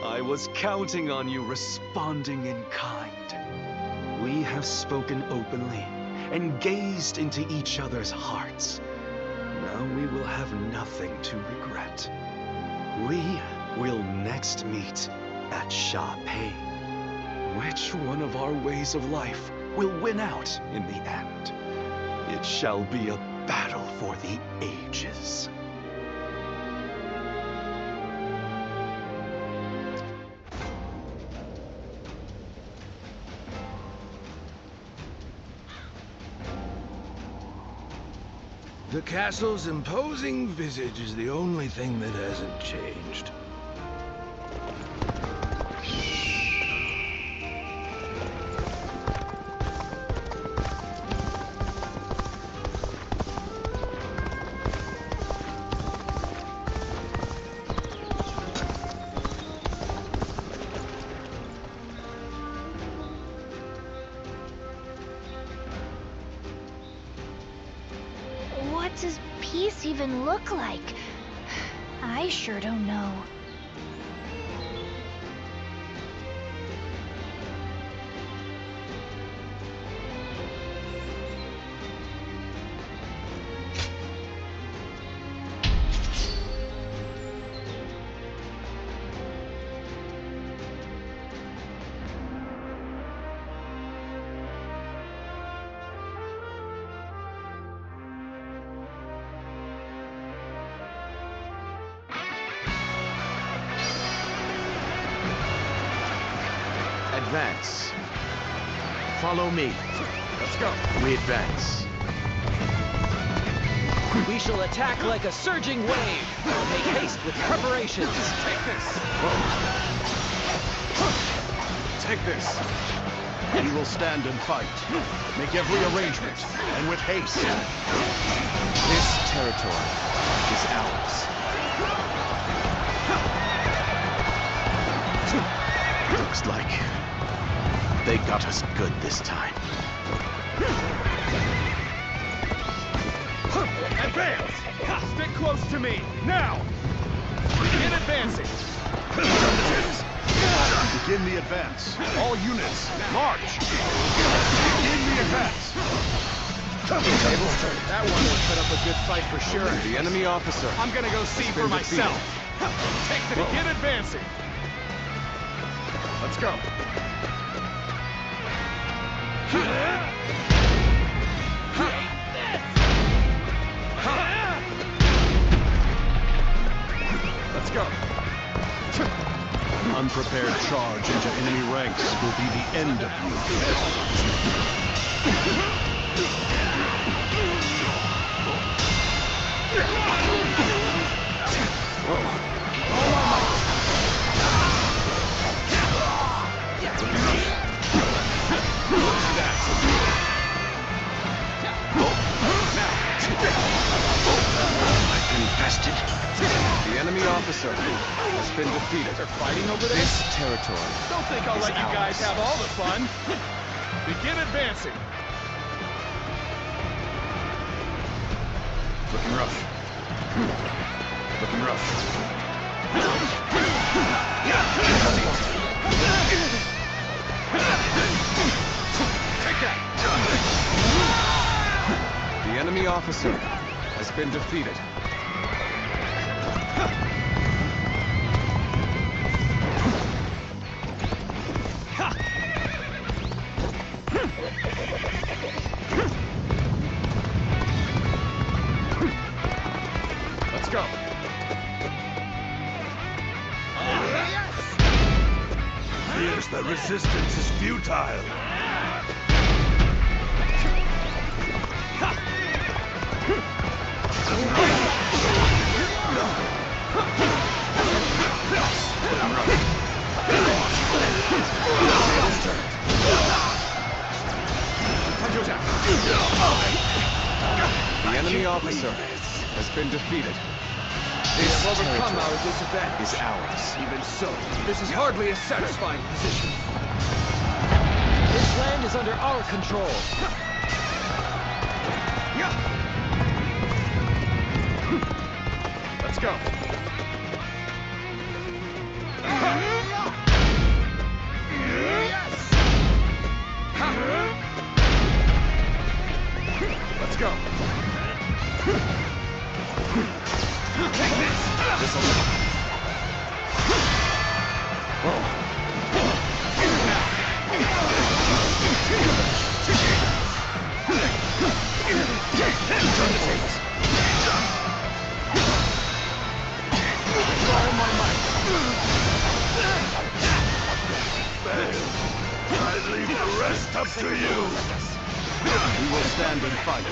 I was counting on you responding in kind. We have spoken openly and gazed into each other's hearts. Now we will have nothing to regret. We will next meet at Xiapi. Which one of our ways of life will win out in the end? It shall be a battle for the ages. The castle's imposing visage is the only thing that hasn't changed. What does peace even look like? I sure don't know. Advance. Follow me. Let's go. We advance. We shall attack like a surging wave. Make haste with preparations. Take this. Take this. We will stand and fight. Make every arrangement, and with haste. This territory is ours. Looks like they got us good this time. Advance! Stick close to me, now! Begin advancing! Begin the advance. All units, march! Begin the advance! That one will put up a good fight for sure. The enemy officer. I'm gonna go see for myself. Take the begin advancing. Let's go. Let's go. Unprepared charge into enemy ranks will be the end of you. Infested. The enemy officer has been defeated. They're fighting over there? This territory. Don't think I'll let you guys have all the fun. Begin advancing. Looking rough. Looking rough. Take that. The enemy officer has been defeated. Let's go. Fears that resistance is futile. The enemy officer has been defeated. We have overcome our disadvantage. Is ours. Even so, this is hardly a satisfying position. This land is under our control. Let's go. Let's go. Take this. This'll do. All my might. I leave the rest up to you. We will stand and fight.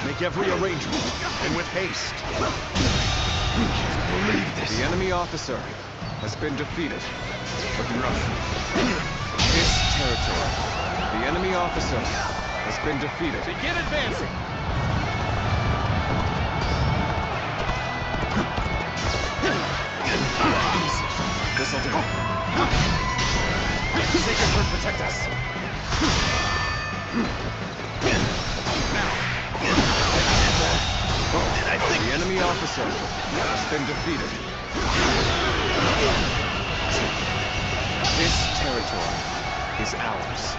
Make every arrangement, and with haste. Believe this. The enemy officer has been defeated. Looking rough. This territory. The enemy officer has been defeated. Begin advancing. This'll do. Sacred Bird, protect us. The enemy officer has been defeated. This territory is ours.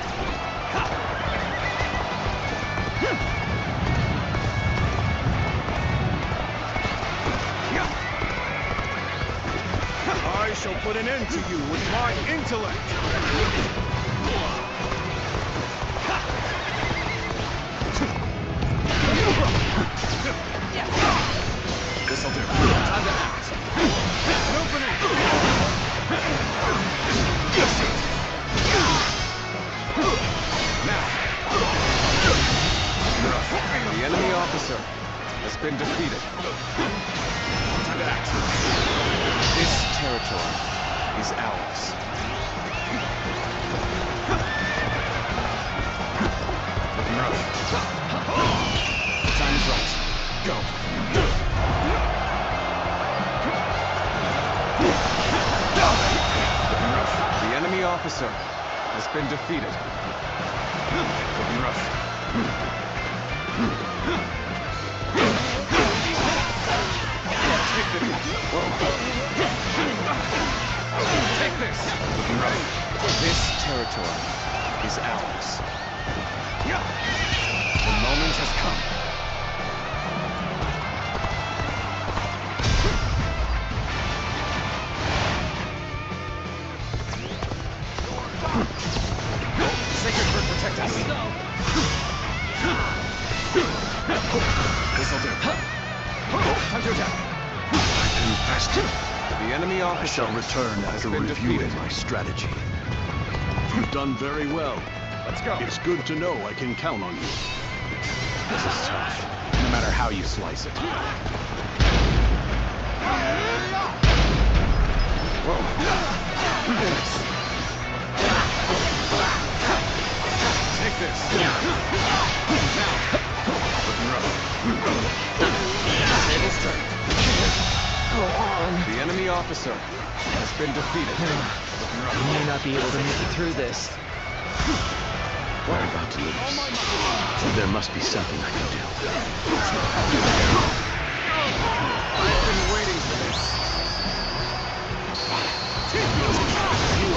I shall put an end to you with my intellect. This'll do. Time to act. An opening. Now. The enemy officer has been defeated. Time to act. This territory is ours. Looking rough. Time is right. Go. Looking rough. The enemy officer has been defeated. Looking rough. Take this. Take this. Looking rough. This territory is ours. The moment has come. Sacred Bird, protect us. This'll do. Time to attack. Infested. The enemy I officer shall return has after been reviewing defeated. my strategy. You've done very well. Let's go. It's good to know I can count on you. This is tough, no matter how you slice it. Whoa. Take this. Now. Looking rough. Tables turn. Go on. The enemy officer has been defeated. Looking rough. You may not be able to make it through this. We're about to lose. There must be something I can do. I've been waiting for this. You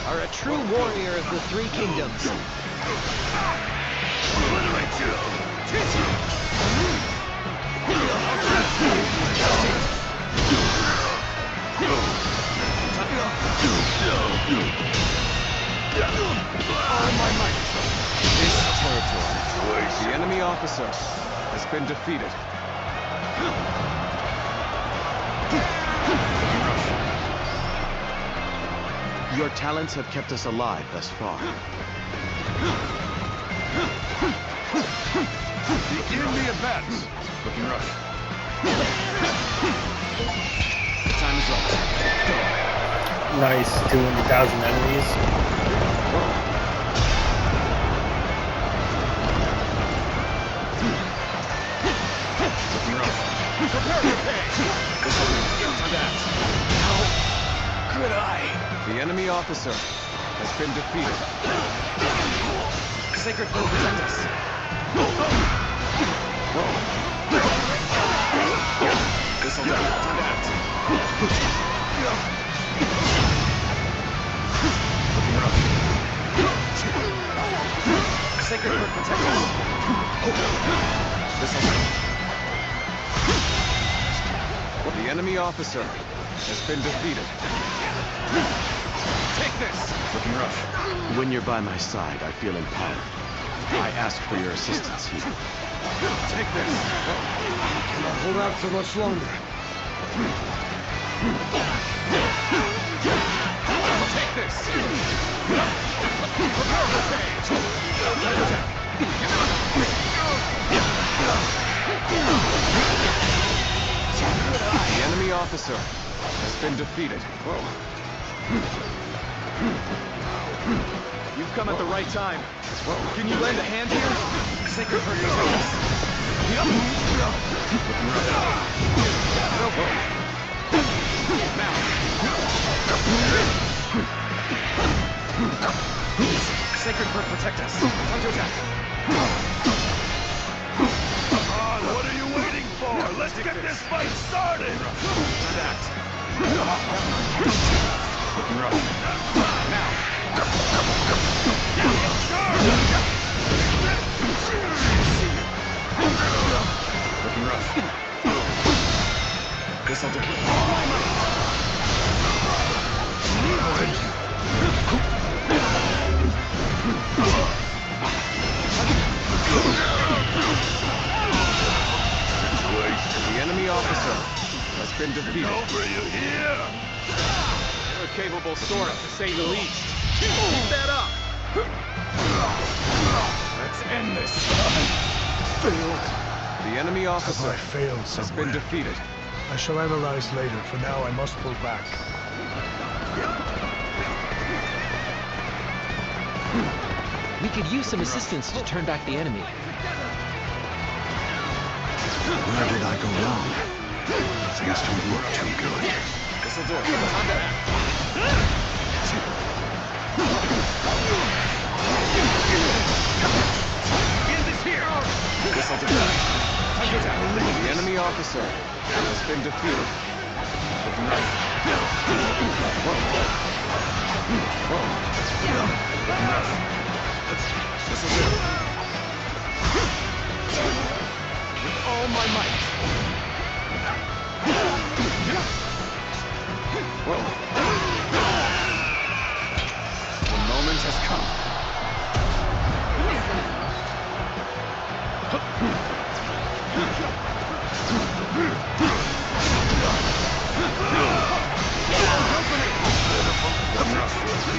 are a true warrior of the Three Kingdoms. Obliterate you! All my might. This territory. The enemy officer has been defeated. Your talents have kept us alive thus far. Begin the advance. Looking rough. The time is up. Nice, 200,000 enemies. Looking rough. Prepare for pay. This'll do. Time to act. How could I? The enemy officer has been defeated. Sacred Bird, protect us. This'll do. Time to act. Looking rough. Sacred Bird, protect us. This'll do. The enemy officer has been defeated. Take this! Looking rough. When you're by my side, I feel empowered. I ask for your assistance here. Take this! Cannot hold out for much longer. Take this! Prepare for change! The enemy officer has been defeated. You've come at the right time. Can you lend a hand here? Sacred Bird, protect us. Now. Sacred Bird, protect us. Time to attack. Come on, what are you waiting for? Let's get this fight started! Time to act. Looking rough. Now. Looking rough. This'll do. The enemy officer has been defeated. Over you here! You're a capable sort, to say the least. Keep that up! Let's end this. Failed. The enemy officer I failed has somewhere? been defeated. I shall analyze later. For now, I must pull back. We could use some assistance to turn back the enemy. Where did I go wrong? Things don't look too good. This'll do it. Time to act. End this here. This'll do it. Time to attack. The enemy officer has been defeated. Looking right. Looking rough. This'll do it. With all my might. Whoa. The moment has come.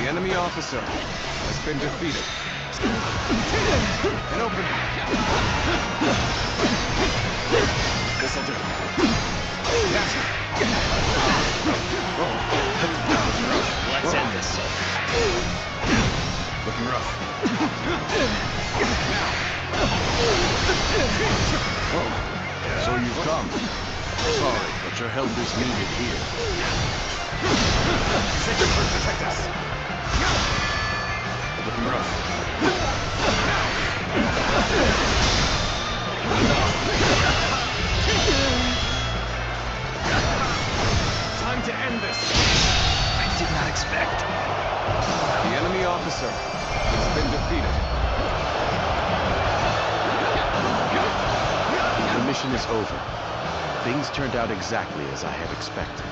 The enemy officer has been defeated. An opening. This'll do. Yes. Let's end this. Looking rough. Now. Oh, so you've come. Sorry, but your help is needed here. Sacred First, protect us. Looking rough. Time to end this. I did not expect. The enemy officer has been defeated. The mission is over. Things turned out exactly as I had expected.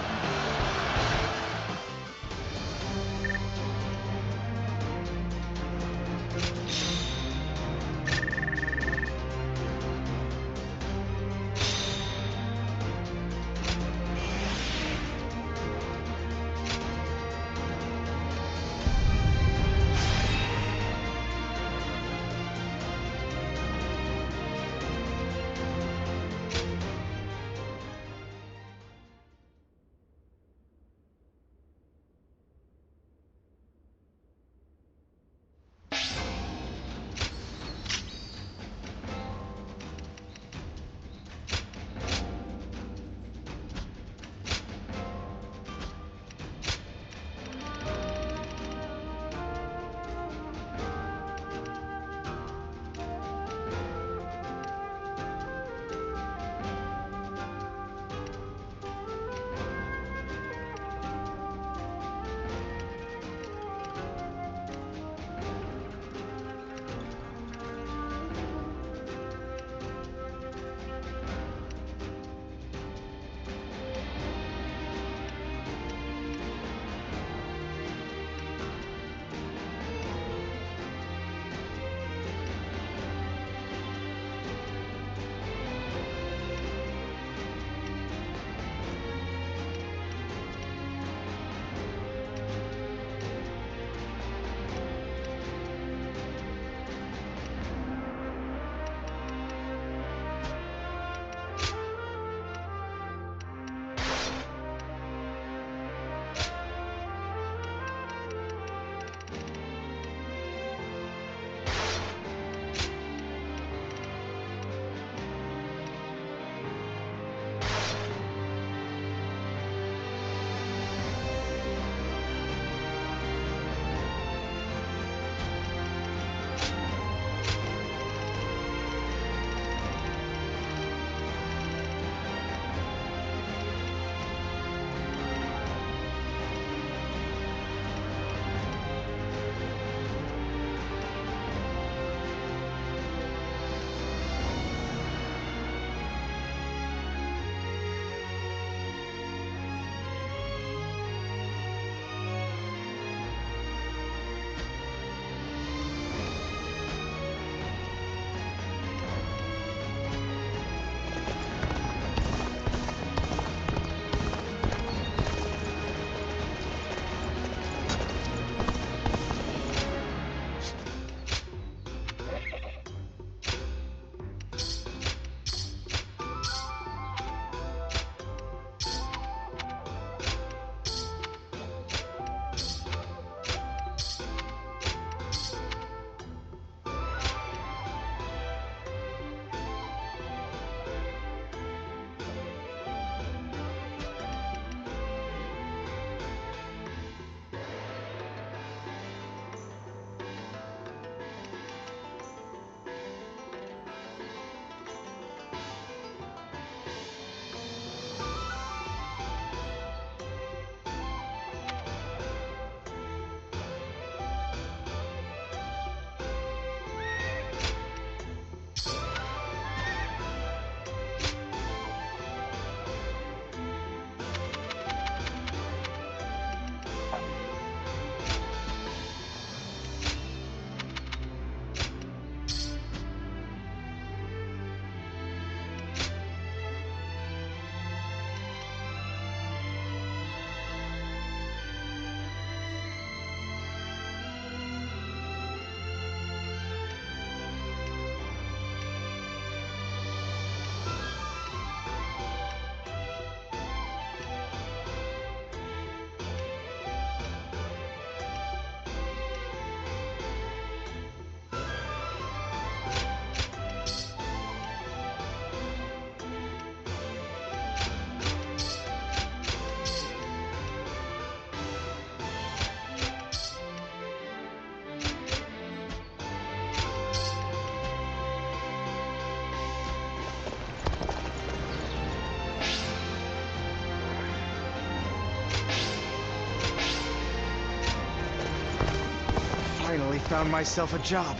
finally found myself a job.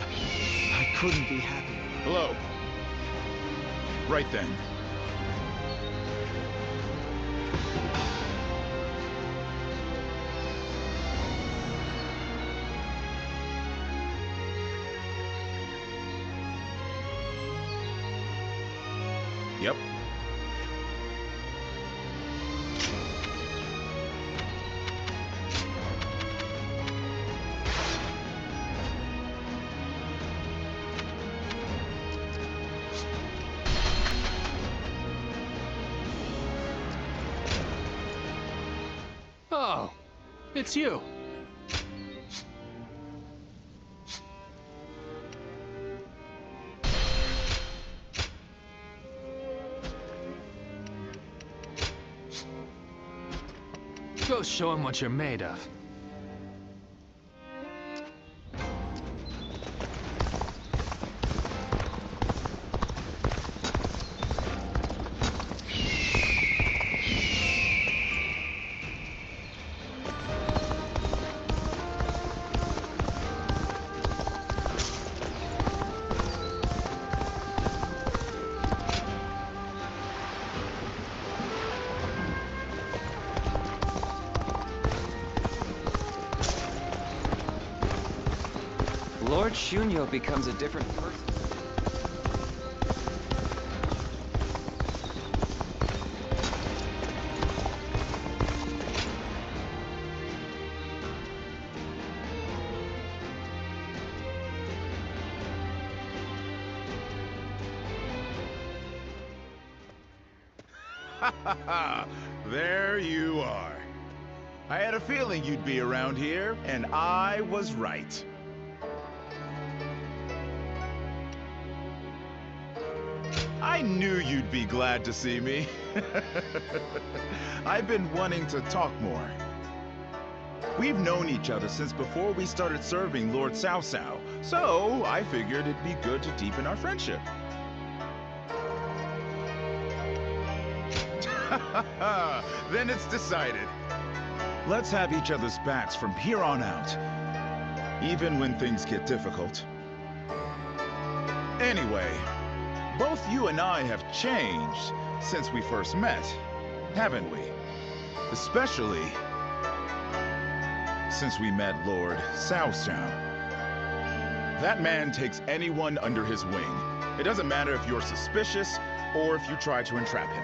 I couldn't be happier. Hello. Right then. Yep. Oh, it's you. Go show him what you're made of. Lord Shunyo becomes a different person. There you are. I had a feeling you'd be around here, and I was right. I knew you'd be glad to see me. I've been wanting to talk more. We've known each other since before we started serving Lord Cao Cao, so I figured it'd be good to deepen our friendship. Then it's decided. Let's have each other's backs from here on out, even when things get difficult. Anyway, both you and I have changed since we first met, haven't we? Especially since we met Lord Cao Cao. That man takes anyone under his wing. It doesn't matter if you're suspicious or if you try to entrap him.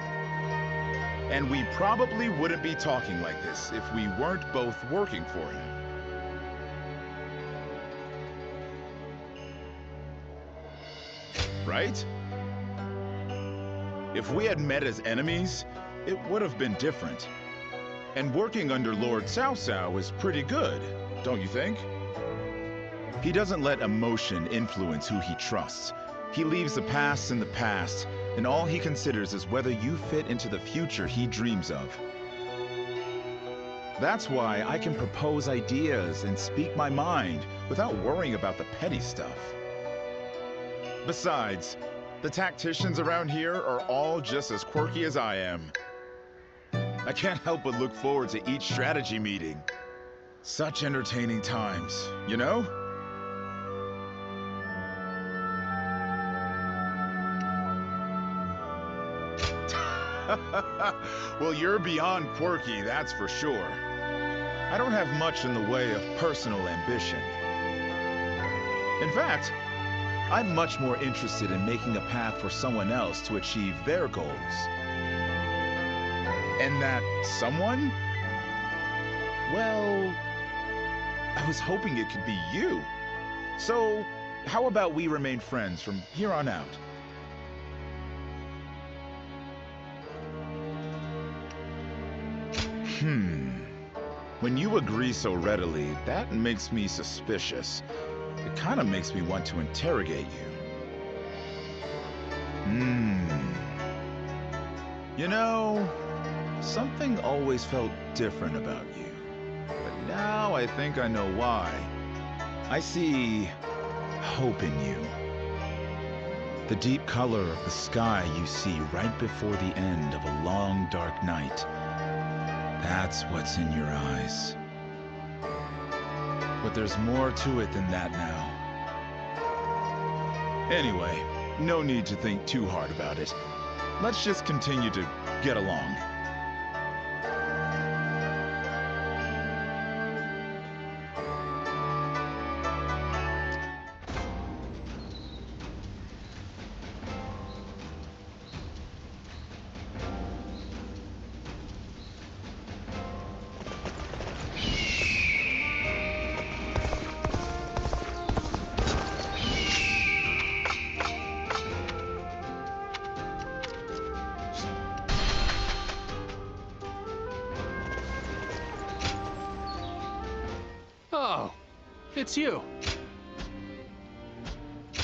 And we probably wouldn't be talking like this if we weren't both working for him. Right? If we had met as enemies, it would have been different. And working under Lord Cao Cao is pretty good, don't you think? He doesn't let emotion influence who he trusts. He leaves the past in the past, and all he considers is whether you fit into the future he dreams of. That's why I can propose ideas and speak my mind without worrying about the petty stuff. Besides, the tacticians around here are all just as quirky as I am. I can't help but look forward to each strategy meeting. Such entertaining times, you know? Well, you're beyond quirky, that's for sure. I don't have much in the way of personal ambition. In fact, I'm much more interested in making a path for someone else to achieve their goals. And that someone? Well, I was hoping it could be you. So, how about we remain friends from here on out? When you agree so readily, that makes me suspicious. It kind of makes me want to interrogate you. You know, something always felt different about you. But now I think I know why. I see hope in you. The deep color of the sky you see right before the end of a long, dark night. That's what's in your eyes. But there's more to it than that now. Anyway, no need to think too hard about it. Let's just continue to get along. Oh, it's you.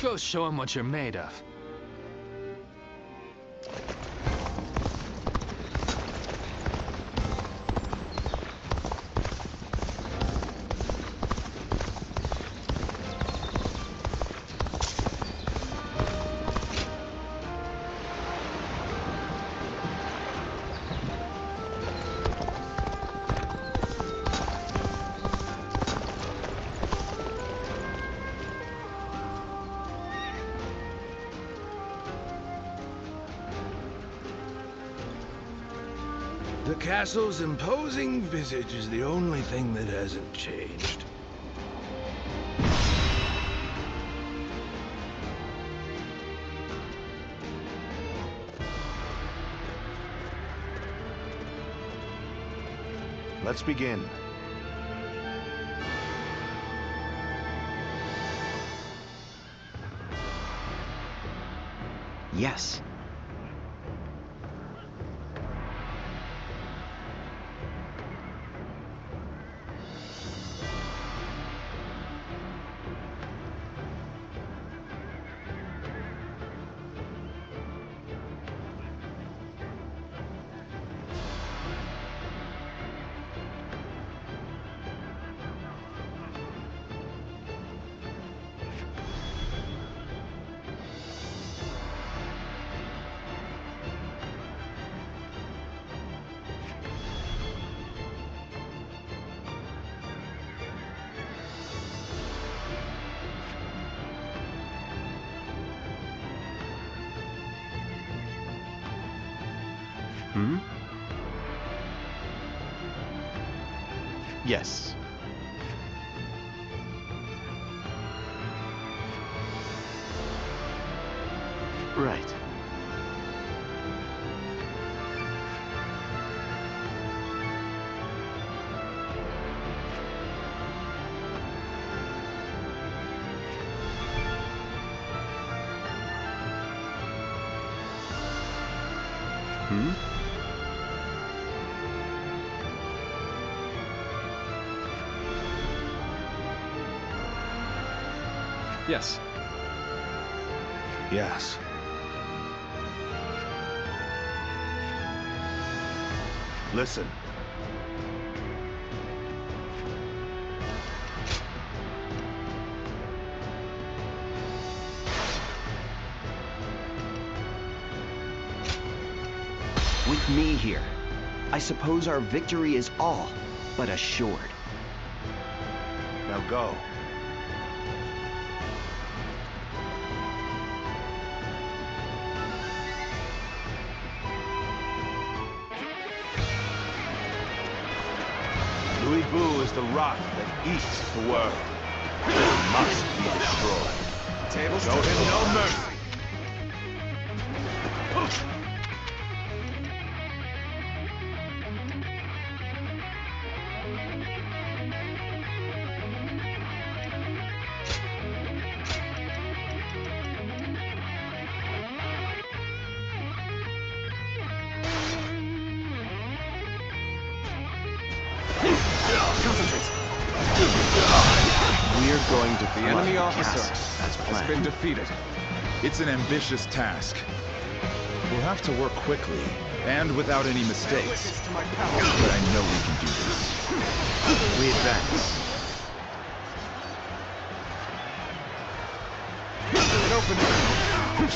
Go show him what you're made of. The castle's imposing visage is the only thing that hasn't changed. Let's begin. Yes. Hmm? Yes. Right. Hmm? Yes. Yes. Listen. With me here, I suppose our victory is all but assured. Now go. Louis Vu is the rock that eats the world. It must be destroyed. Tables Show him no mercy. We're going to The enemy officer as has planned. been defeated. It's an ambitious task. We'll have to work quickly and without any mistakes. But I know we can do this. We advance.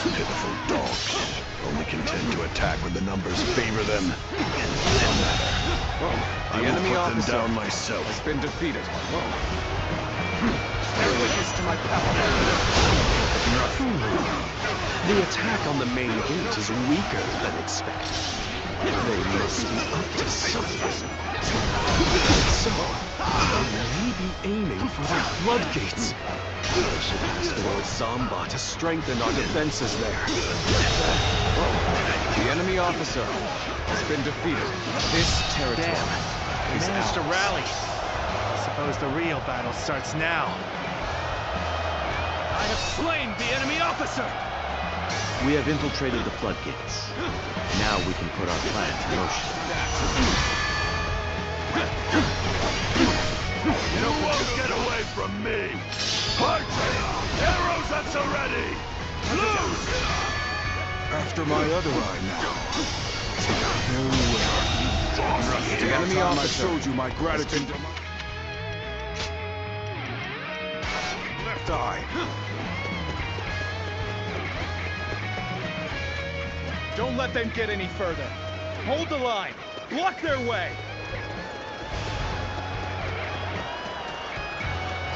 Pitiful dogs. Only content to attack when the numbers favor them. I The will enemy put them officer down myself. has been defeated. Bear witness to my power. The attack on the main gate is weaker than expected. They must be up to something. So, they may be aiming for the floodgates. We should ask Lord Zomba to strengthen our defenses there. The enemy officer has been defeated. This territory is Managed to ours. rally. Suppose the real battle starts now. I have slain the enemy officer! We have infiltrated the floodgates. Now we can put our plan in motion. You won't get away from me! Fight! Arrows at the ready! Loose! After my other eye now. Farewell. The enemy I officer showed you my gratitude. Left eye. Don't let them get any further. Hold the line. Block their way.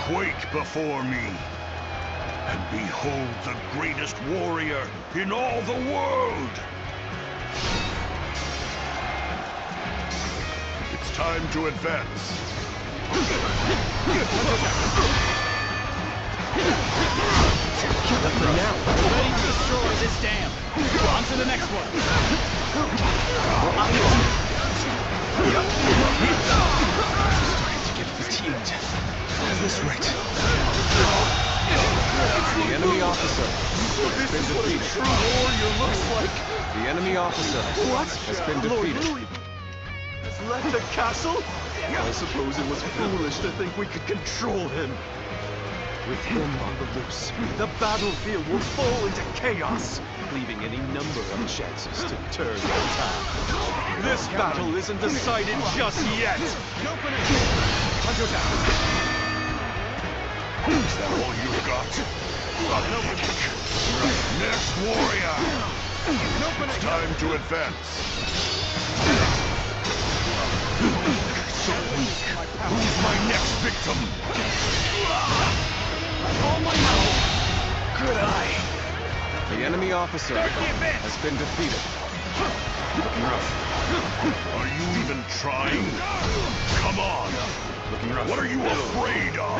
Quake before me, and behold the greatest warrior in all the world! It's time to advance. Now, ready to destroy this dam. On to the next one. Starting to get fatigued. At this rate. The enemy officer has been defeated. True warrior looks like. The enemy officer has been defeated. Lord Louis has left the castle? I suppose it was foolish to think we could control him. With him on the loose, the battlefield will fall into chaos, leaving any number of chances to turn the tide. This battle isn't decided just yet! Is that all you got? Next warrior! It's time to advance. So weak. Who's my next victim? All my might. Good eye. The enemy officer has been defeated. Are you even trying? Come on. What are you afraid of?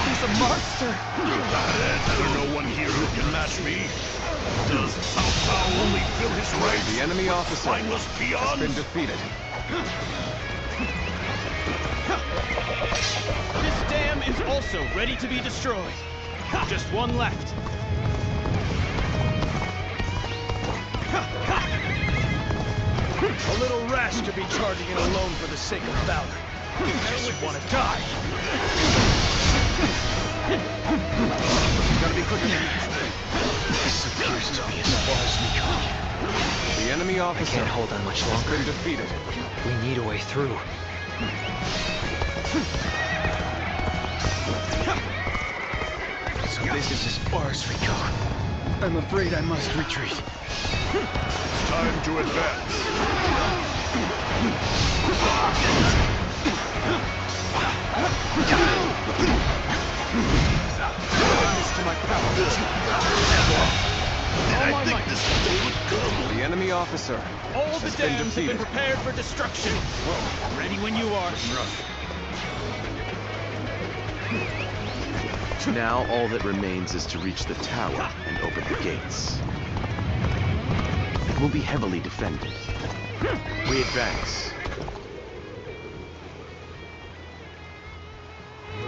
He's a monster. There's no one here who can match me. Does Cao Cao only fill his ranks? The enemy officer mindless has peons? been defeated. This dam is also ready to be destroyed. Just one left. A little rash to be charging it alone for the sake of valor. You want to die. Gotta be quicker than that. This appears to be as far as we go. The enemy officer Can't hold on much has longer. been defeated. We need a way through. So this is as far as we go. I'm afraid I must retreat. It's time to advance. All my might. The enemy officer All the has been dams have been defeated. prepared for destruction. Ready when you are. Now all that remains is to reach the tower and open the gates. It will be heavily defended. We advance.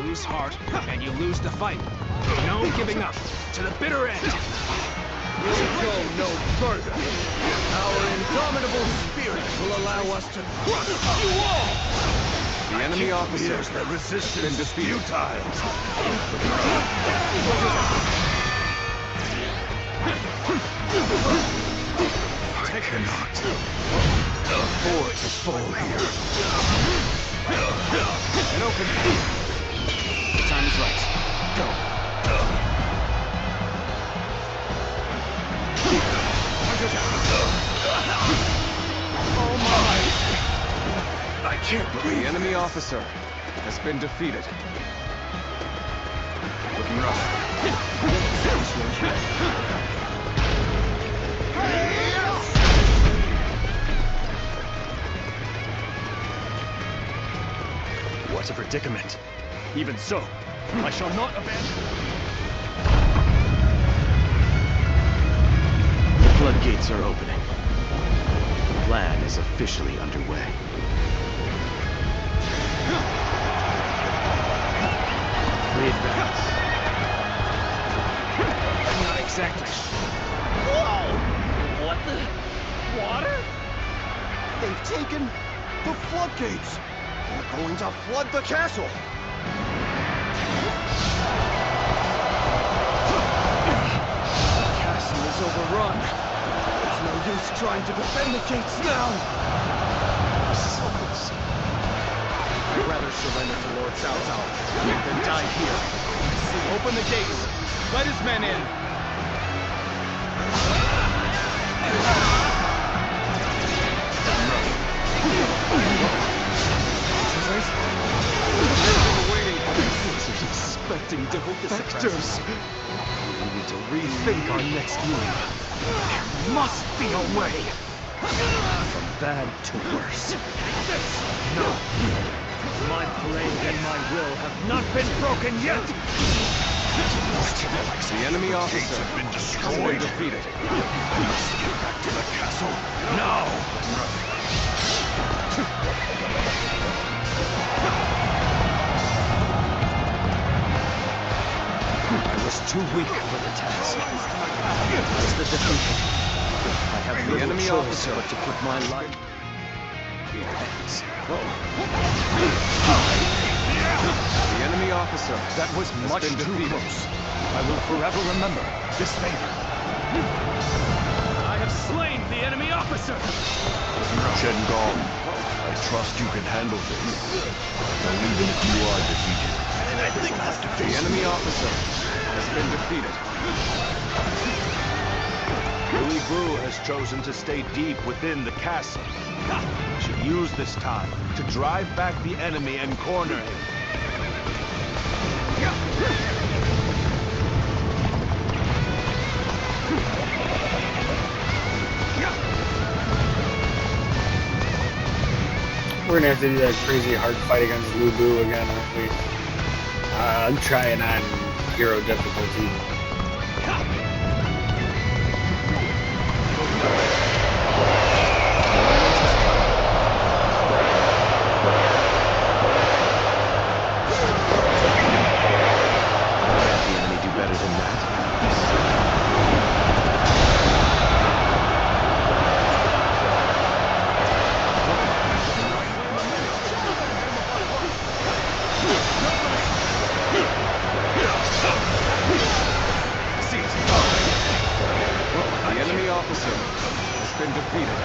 Lose heart, and you lose the fight. No giving up. To the bitter end. We'll go no further. Our indomitable spirit will allow us to crush you all! The enemy officer Here's the has resistance been is defeated. futile. I cannot afford to fall here. And open. The time is right. Go. I can't believe The enemy officer has been defeated. Looking rough. What a predicament. Even so, I shall not abandon. The floodgates are opening. The plan is officially underway. We advance. Not exactly. Whoa! What the? Water? They've taken the floodgates! They're going to flood the castle! The castle is overrun. There's no use trying to defend the gates now. Souls. I'd rather surrender to Lord Cao Cao than die here. Open the gates. Let his men in. Expecting defectors. We need to rethink our next move. There must be a way. From bad to worse. No. My blade and my will have not been broken yet. The enemy officer have been has destroyed. been defeated. I must get back to the castle now. I was too weak for the task. As the defeated, I have The little enemy choice officer but to put my life in hands. The enemy officer That was has much been too defeated. close. I will forever remember this favor. I have slain the enemy officer! Shen Gong, I trust you can handle this. Though even if you are defeated, I think I'll have to The face enemy officer has been defeated. Louis Vu has chosen to stay deep within the castle. We should use this time to drive back the enemy and corner him. We're gonna have to do that crazy hard fight against Lu Bu again, aren't we? I'm trying on hero difficulty. The enemy do better than that. The enemy officer has been defeated.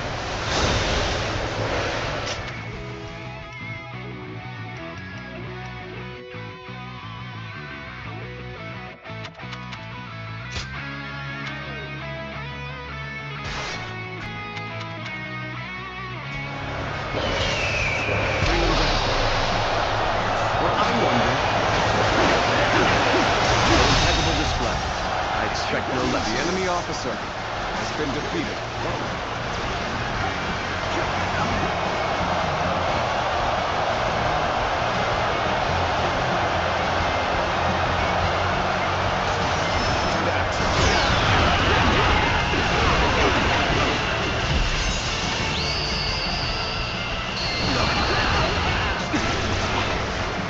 Impeccable display. I expect no less. The enemy officer has been defeated.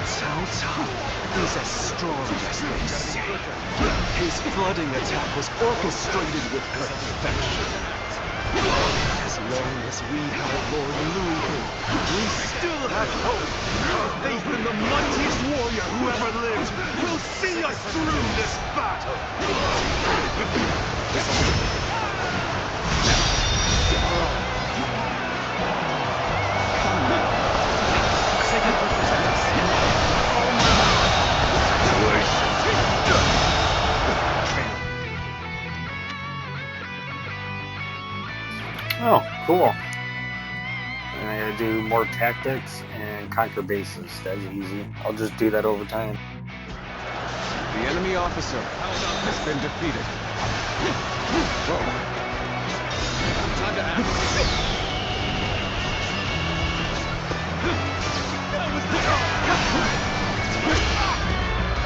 Cao Cao is as strong as they say. His flooding attack was orchestrated with perfection. As long as we have Lord Louis Vu, we still have hope. Our faith in the mightiest warrior who ever lived will see us through this battle. Oh, cool. And I gotta to do more tactics and conquer bases. That's easy. I'll just do that over time. The enemy officer has been defeated. Whoa. Time to act. That was the time!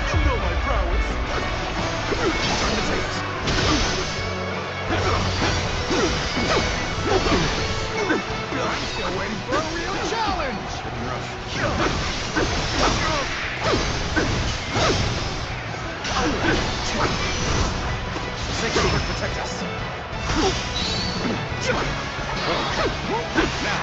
You know my prowess! Turn the tables. I'm still waiting for a real challenge! Sacred Sword protect us. Now.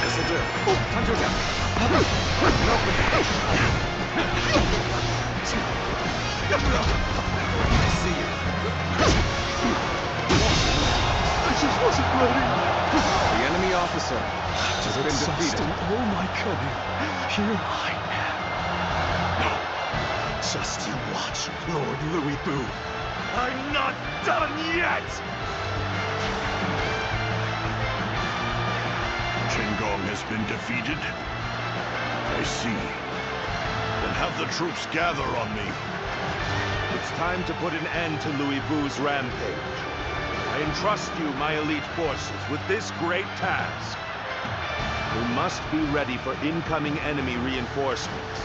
This'll do. Time to attack. I see you. I just wasn't ready. The enemy officer has been defeated. All my cunning. Here I am. No. Just you watch, Lord Louis Boo. I'm not done yet! Qingong has been defeated? I see. Then have the troops gather on me. It's time to put an end to Louis Vu's rampage. I entrust you, my elite forces, with this great task. We must be ready for incoming enemy reinforcements.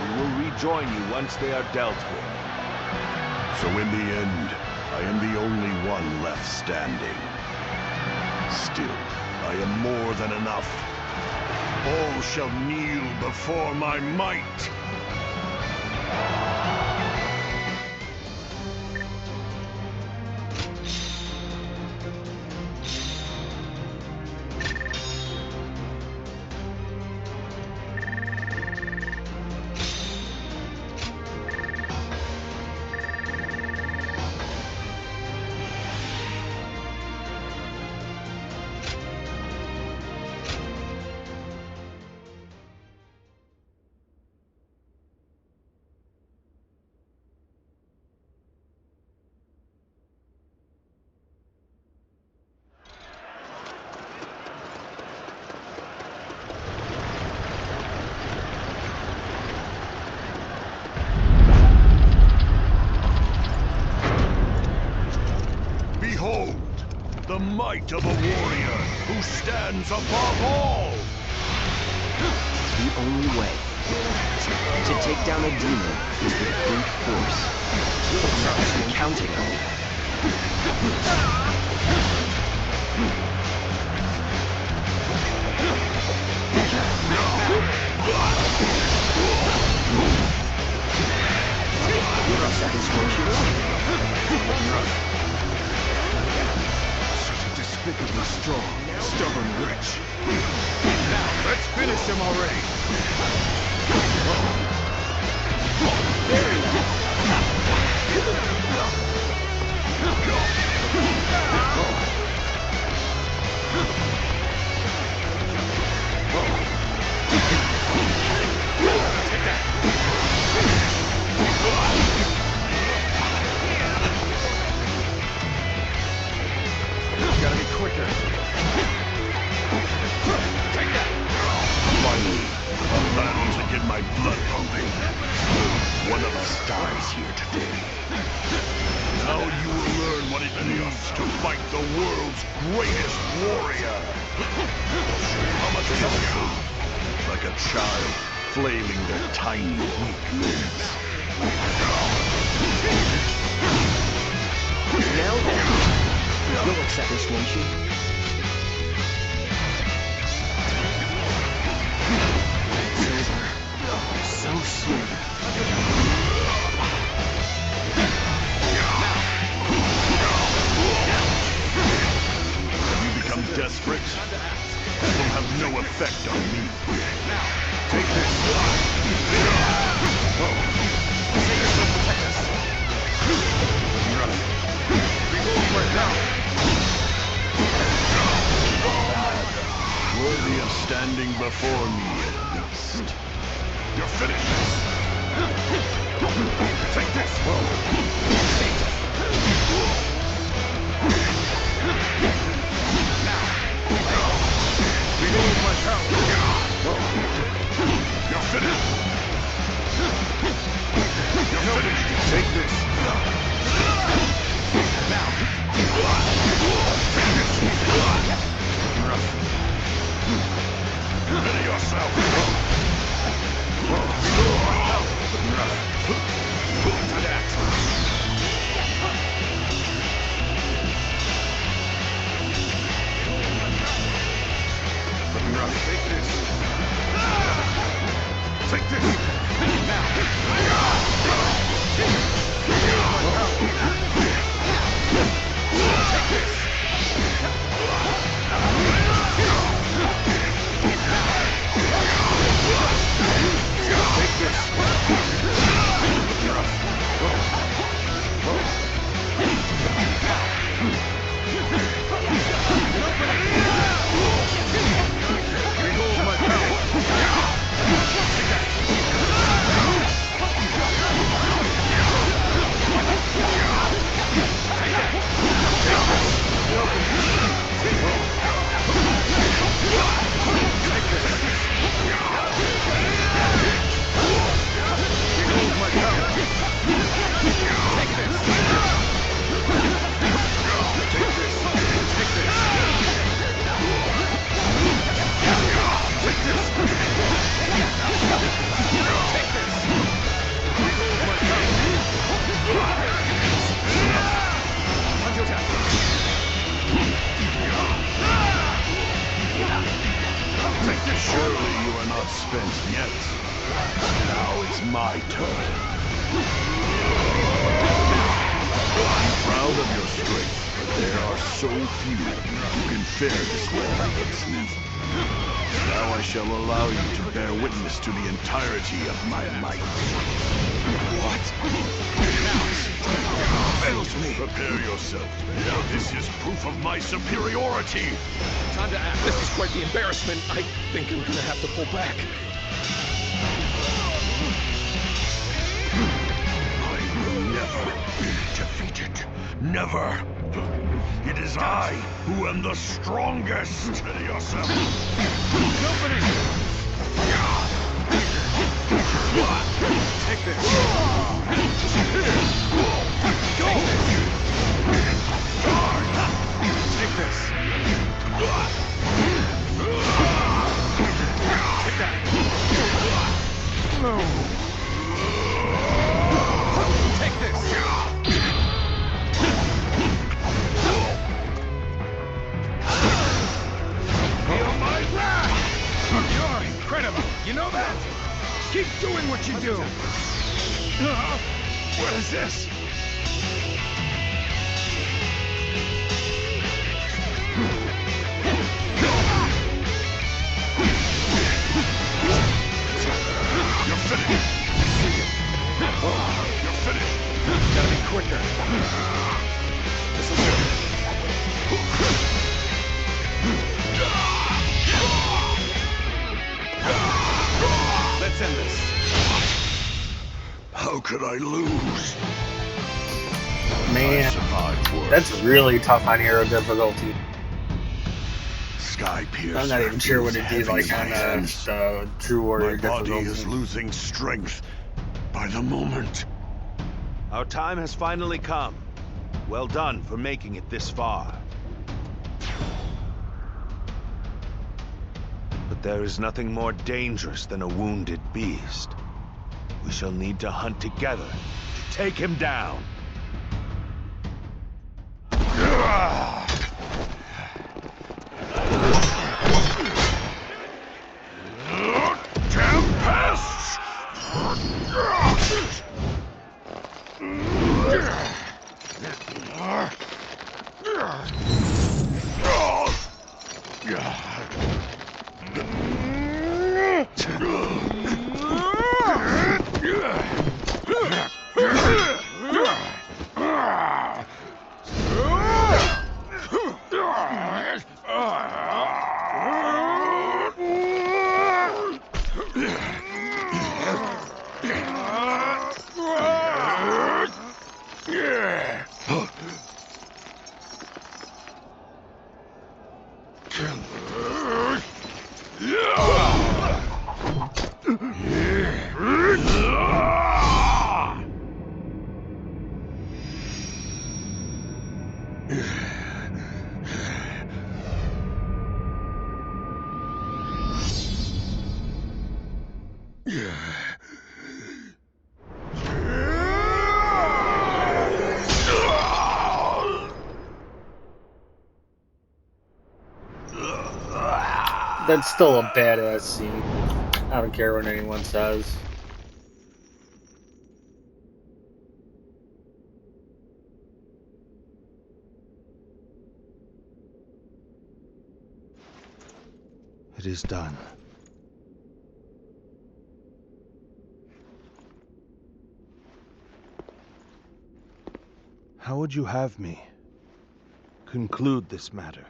We will rejoin you once they are dealt with. So in the end, I am the only one left standing. Still, I am more than enough. All shall kneel before my might. Behold, the might of a warrior who stands above all! The only way to take down a demon is with brute force. I'm counting on you. You're a second swarm shooter? Despicably strong, stubborn wretch. Now, let's finish him already. There you Gotta be quicker. Take that! Finally, a battle to get my blood pumping. One of us dies here today. Now you will learn what it means to fight the world's greatest warrior. How much is it? Like a child flailing their tiny, weak limbs. Now then. You'll accept this, won't you? It's over. So soon. Have you become desperate? It will have no effect on me. Take this. Worthy of standing before me, at least. You're finished. Take this! Behold my power! You're finished! You're finished! Take this! Now! Ready yourself! Take this! Now! Take this! Surely you are not spent yet. Now it's my turn. I'm proud of your strength, but there are so few who can fare this well against me. Now I shall allow you to bear witness to the entirety of my might. What? Fails me. Prepare yourself. This is proof of my superiority. Time to act. This is quite the embarrassment. I think I'm gonna have to pull back. I will never be defeated. Never. It is I who am the strongest. Ready yourself. Nobody. Take this. Go. Take this. Take that. No. Take this. Feel my wrath. You're incredible. You know that? Keep doing what you do. What is this? You're finished. You're finished. Gotta be quicker. This'll do. Let's end this. How could I lose? Man, I survived worse. that's really tough on hero difficulty. Sky Piercer. I'm not even sure what it'd be feels like heavy on in my hands. the true warrior My body difficulty. is losing strength by the moment. Our time has finally come. Well done for making it this far. But there is nothing more dangerous than a wounded beast. We shall need to hunt together to take him down. Tempest! That's still a badass scene. I don't care what anyone says. It is done. How would you have me conclude this matter?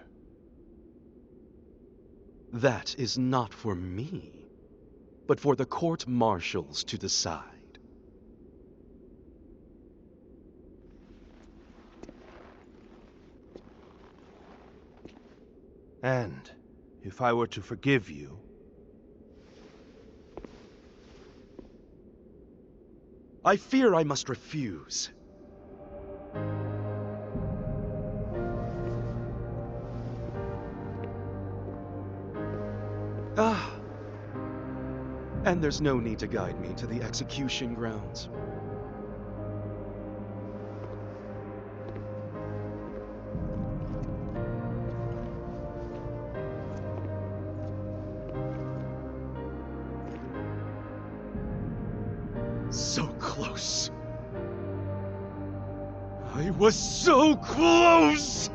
That is not for me, but for the court-martials to decide. And if I were to forgive you, I fear I must refuse. And there's no need to guide me to the execution grounds. So close. I was so close!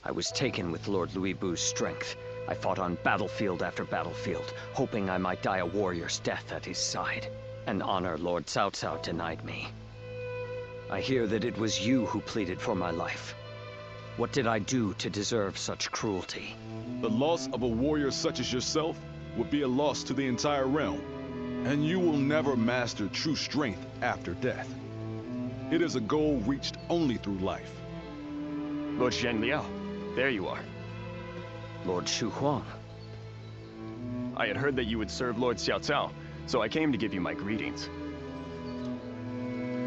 I was taken with Lord Louis Bu's strength. I fought on battlefield after battlefield, hoping I might die a warrior's death at his side. An honor Lord Cao Cao denied me. I hear that it was you who pleaded for my life. What did I do to deserve such cruelty? The loss of a warrior such as yourself would be a loss to the entire realm, and you will never master true strength after death. It is a goal reached only through life. Lord Zhenliao, there you are. Lord Shu Huang. I had heard that you would serve Lord Cao Cao, so I came to give you my greetings.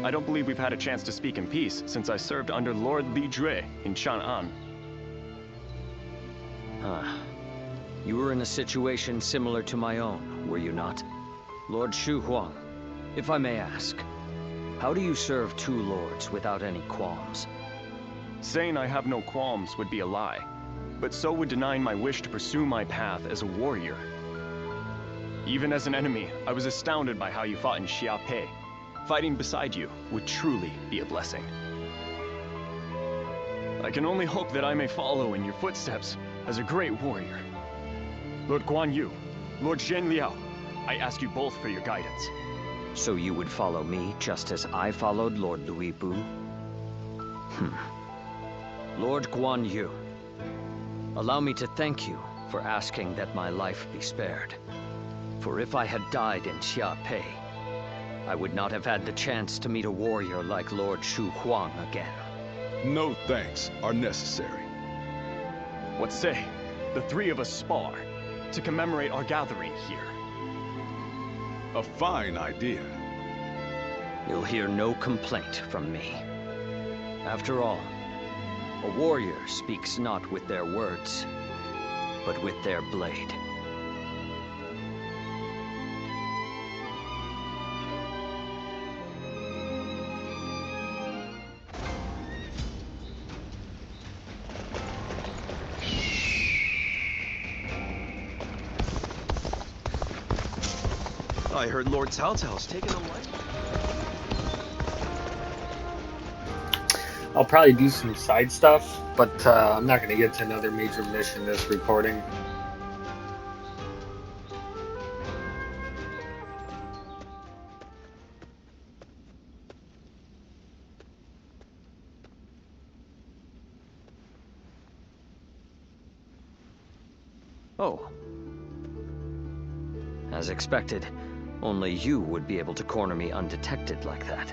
I don't believe we've had a chance to speak in peace since I served under Lord Li Jue in Chang'an. You were in a situation similar to my own, were you not? Lord Shu Huang, if I may ask, how do you serve two lords without any qualms? Saying I have no qualms would be a lie, but so would denying my wish to pursue my path as a warrior. Even as an enemy, I was astounded by how you fought in Xiapi. Fighting beside you would truly be a blessing. I can only hope that I may follow in your footsteps as a great warrior. Lord Guan Yu, Lord Zhenliao, I ask you both for your guidance. So you would follow me just as I followed Lord Louis Bu? Lord Guan Yu, allow me to thank you for asking that my life be spared. For if I had died in Xiapi, I would not have had the chance to meet a warrior like Lord Shu Huang again. No thanks are necessary. What say the three of us spar to commemorate our gathering here? A fine idea. You'll hear no complaint from me. After all, a warrior speaks not with their words, but with their blade. I heard Lord Cao Cao's taken a life. I'll probably do some side stuff, but I'm not going to get to another major mission this recording. Oh. As expected, only you would be able to corner me undetected like that.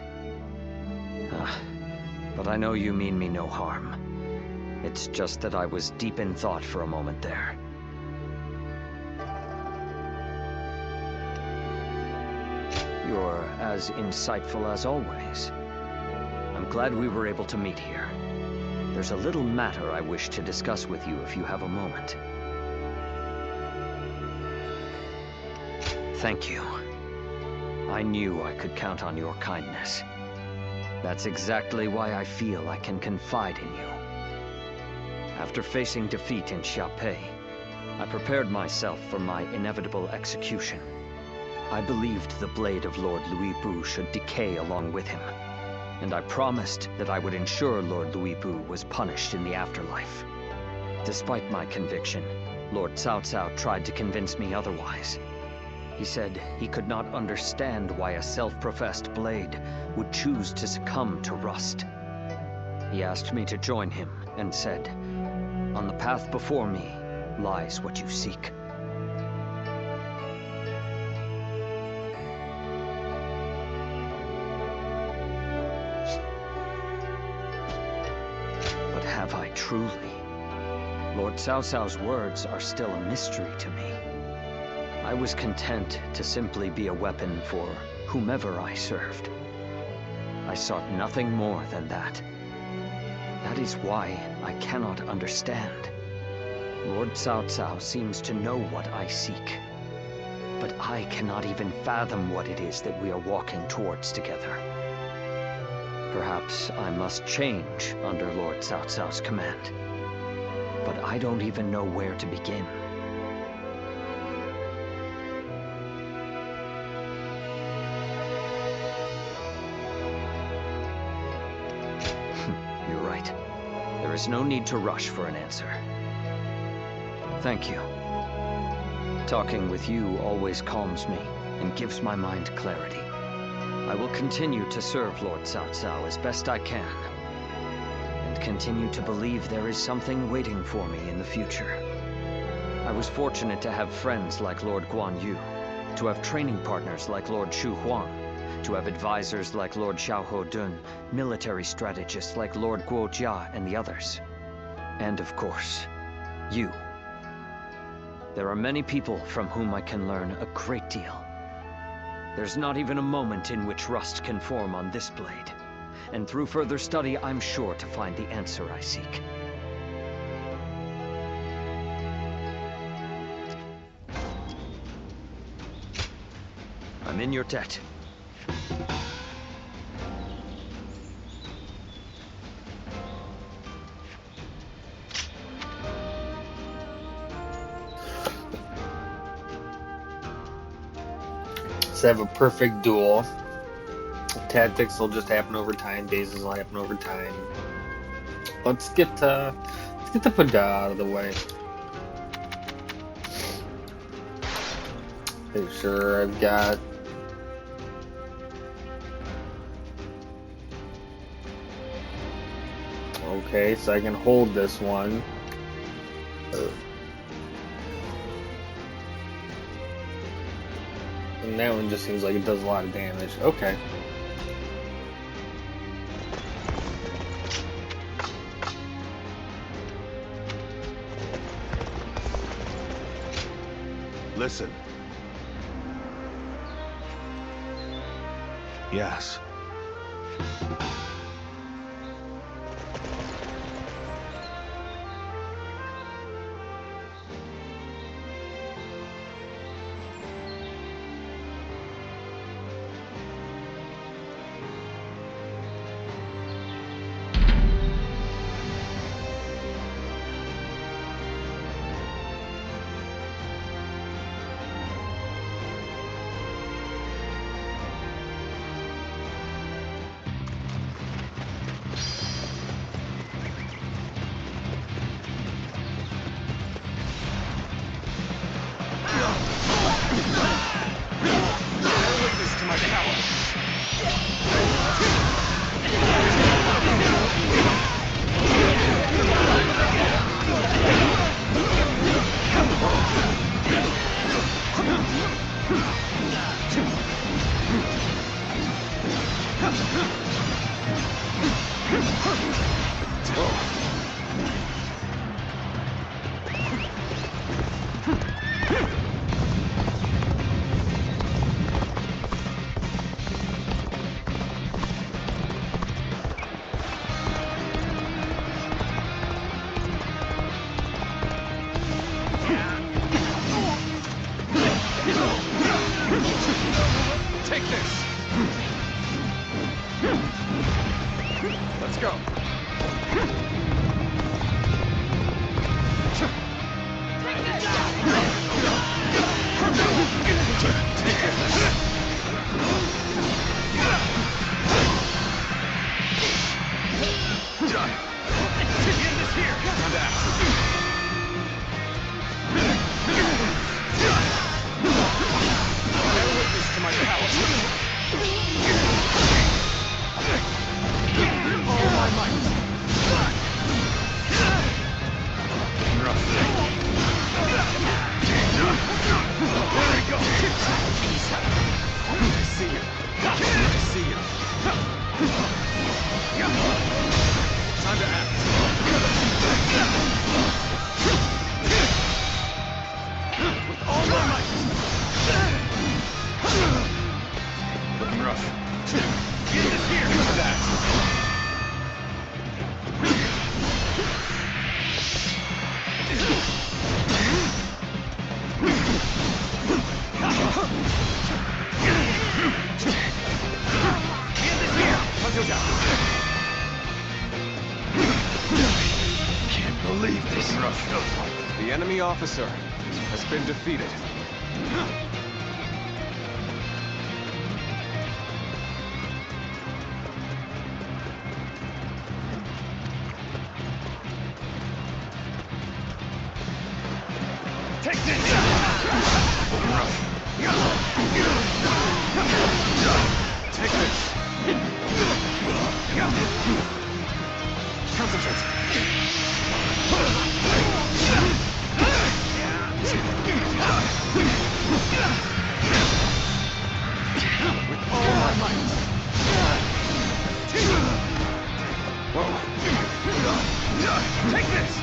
But I know you mean me no harm. It's just that I was deep in thought for a moment there. You're as insightful as always. I'm glad we were able to meet here. There's a little matter I wish to discuss with you if you have a moment. Thank you. I knew I could count on your kindness. That's exactly why I feel I can confide in you. After facing defeat in Xiapi, I prepared myself for my inevitable execution. I believed the blade of Lord Louis Bu should decay along with him, and I promised that I would ensure Lord Louis Bu was punished in the afterlife. Despite my conviction, Lord Cao Cao tried to convince me otherwise. He said he could not understand why a self-professed blade would choose to succumb to rust. He asked me to join him and said, "On the path before me lies what you seek." But have I truly? Lord Cao Cao's words are still a mystery to me. I was content to simply be a weapon for whomever I served. I sought nothing more than that. That is why I cannot understand. Lord Cao Cao seems to know what I seek, but I cannot even fathom what it is that we are walking towards together. Perhaps I must change under Lord Cao Cao's command, but I don't even know where to begin. You're right. There is no need to rush for an answer. Thank you. Talking with you always calms me and gives my mind clarity. I will continue to serve Lord Cao Cao as best I can, and continue to believe there is something waiting for me in the future. I was fortunate to have friends like Lord Guan Yu, to have training partners like Lord Shu Huang, to have advisors like Lord Xiahou Dun, military strategists like Lord Guo Jia and the others. And of course, you. There are many people from whom I can learn a great deal. There's not even a moment in which rust can form on this blade, and through further study I'm sure to find the answer I seek. I'm in your debt. Let's have a perfect duel. Tactics will just happen over time. Bases will happen over time. Let's get the Pada out of the way. Make sure I've got. Okay, so I can hold this one. And that one just seems like it does a lot of damage. Okay. Listen. Yes. Take this! Let's go. Time to act. With all my might. Looking rough. Get this here. Look at that. Can't believe this. The enemy officer has been defeated. Take this! Take this! Concentrate! With all my might! Whoa! Take this!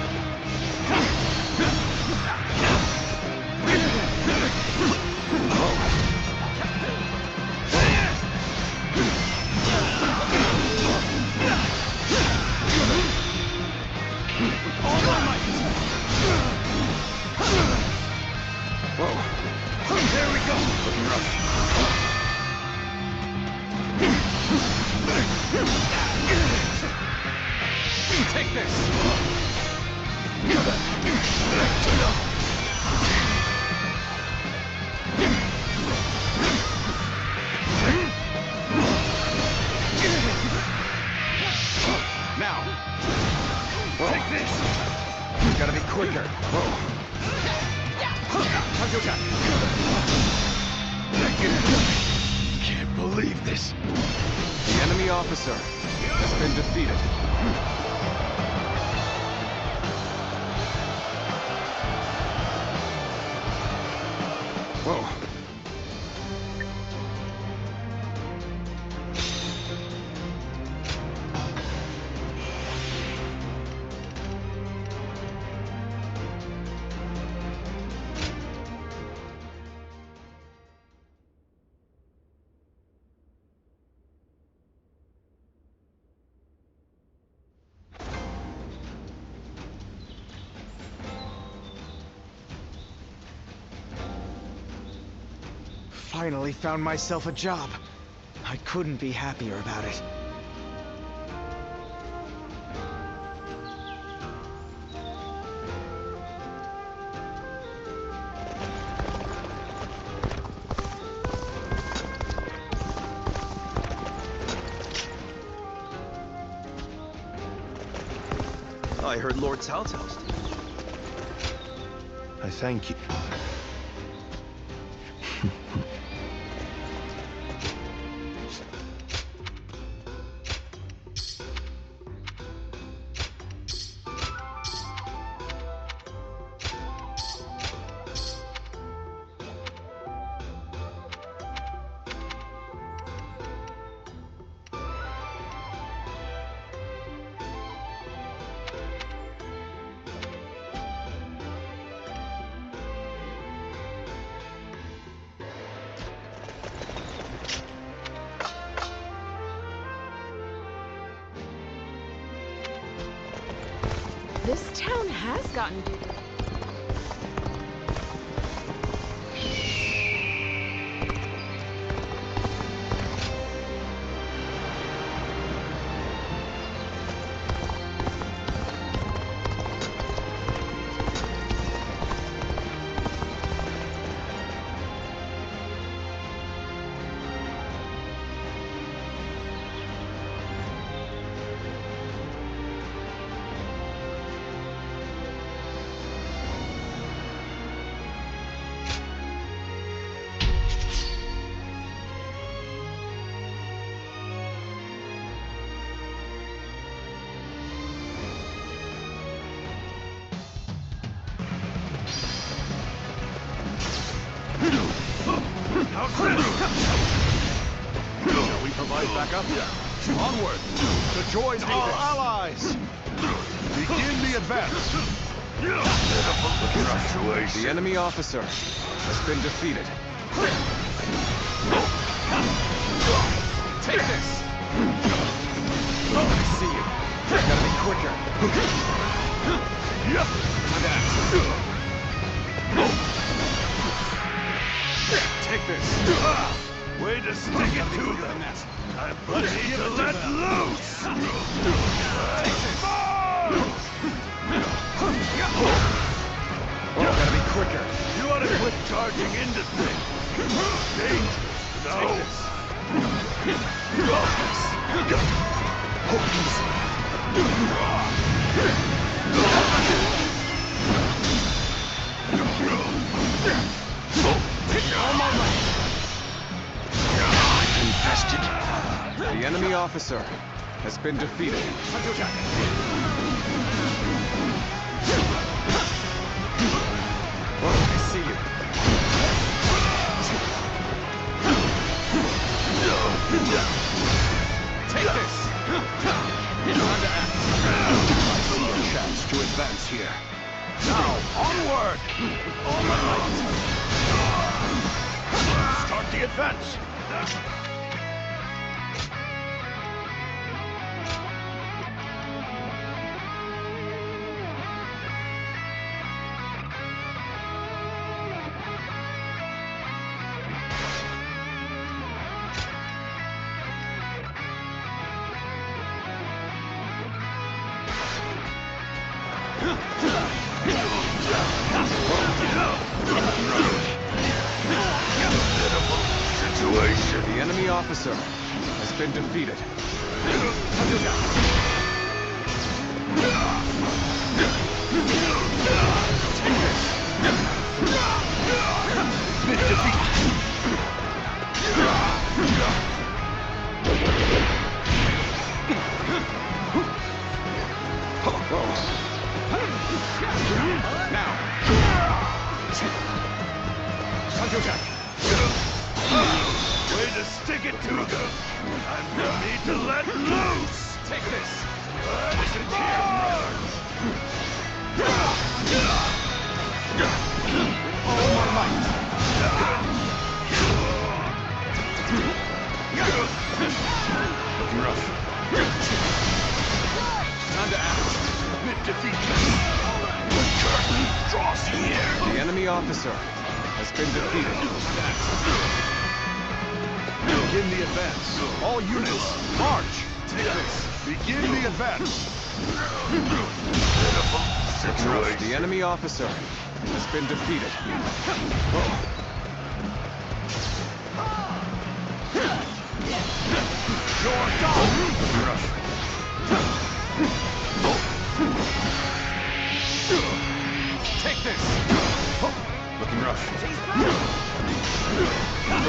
All my might! Whoa! There we go! Looking rough. Take this! Now! Whoa. Take this! You gotta be quicker. Whoa! Cao Cao. Can't believe this. The enemy officer has been defeated. Whoa. Finally found myself a job. I couldn't be happier about it. I heard Lord Cao Cao's. I thank you. This town has gotten bigger. Shall we provide backup? Onward! To join our allies! Begin the advance! The enemy officer has been defeated. Take this! I see you. Gotta be quicker. Take this. Way to stick it to them. I'm ready to let loose. Oh, gotta be quicker. You ought to quit charging into things. Danger. No. Infested. The enemy officer has been defeated. Oh, I see you. Take this! Time to act. I see a chance to advance here. Now, onward! With all my might. Start the advance! The enemy officer has been defeated. Now. Way to stick it to them. I'm ready to let loose. Take this. Listen here, All my might. Looking rough. Time to act. Defeat. The curtain draws here. The enemy officer has been defeated. Begin the advance. All units, march! Take this. Begin the advance. The enemy officer has been defeated. You're done. Take this. Looking rough.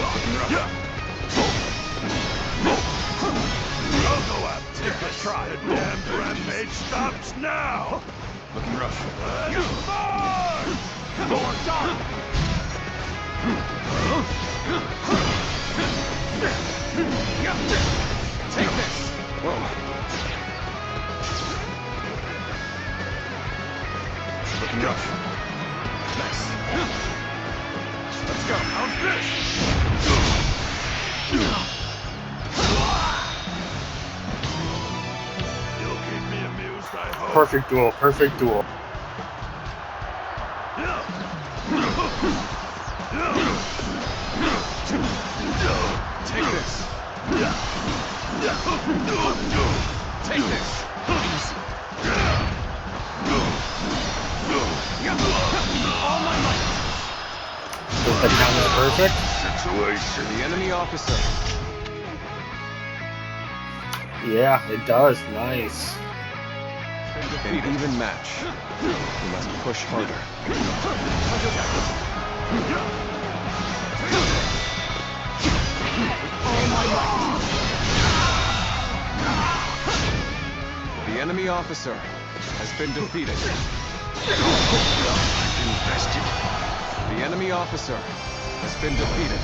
Looking rough. I'll go out. Take a try. The damn rampage stops now. Looking rough. March! You're done. Take this. Whoa. Looking rough. Nice. Let's go. How's this? You'll keep me amused, I hope. perfect duel, perfect duel. Take this. Take this. Easy. All my might. Does the counter perfect? The enemy officer. Yeah, it does. Nice. An even match. We must push harder. The enemy officer has been defeated. The enemy officer has been defeated.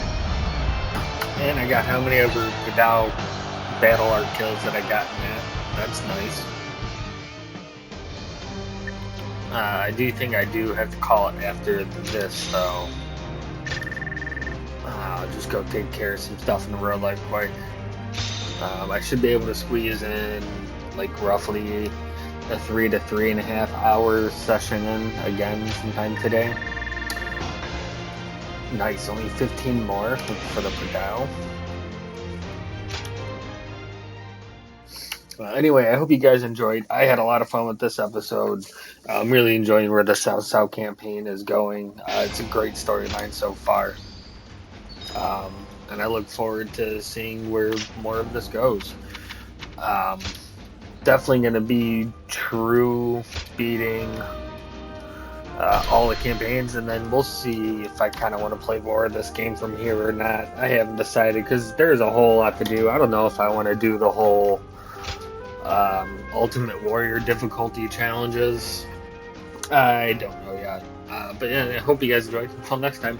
And I got how many other Vidal battle art kills that I got in that. That's nice. I do think I do have to call it after this, though. I'll just go take care of some stuff in real life quick. I should be able to squeeze in like roughly a 3 to 3.5 hour session in again sometime today. Nice, only 15 more for the Vidal. Anyway, I hope you guys enjoyed. I had a lot of fun with this episode. I'm really enjoying where the South campaign is going. It's a great storyline so far. And I look forward to seeing where more of this goes. Definitely going to be true beating all the campaigns, and then we'll see if I kind of want to play more of this game from here or not. I haven't decided because there's a whole lot to do. I don't know if I want to do the whole Ultimate Warrior difficulty challenges. I don't know yet. But yeah, I hope you guys enjoyed. Until next time.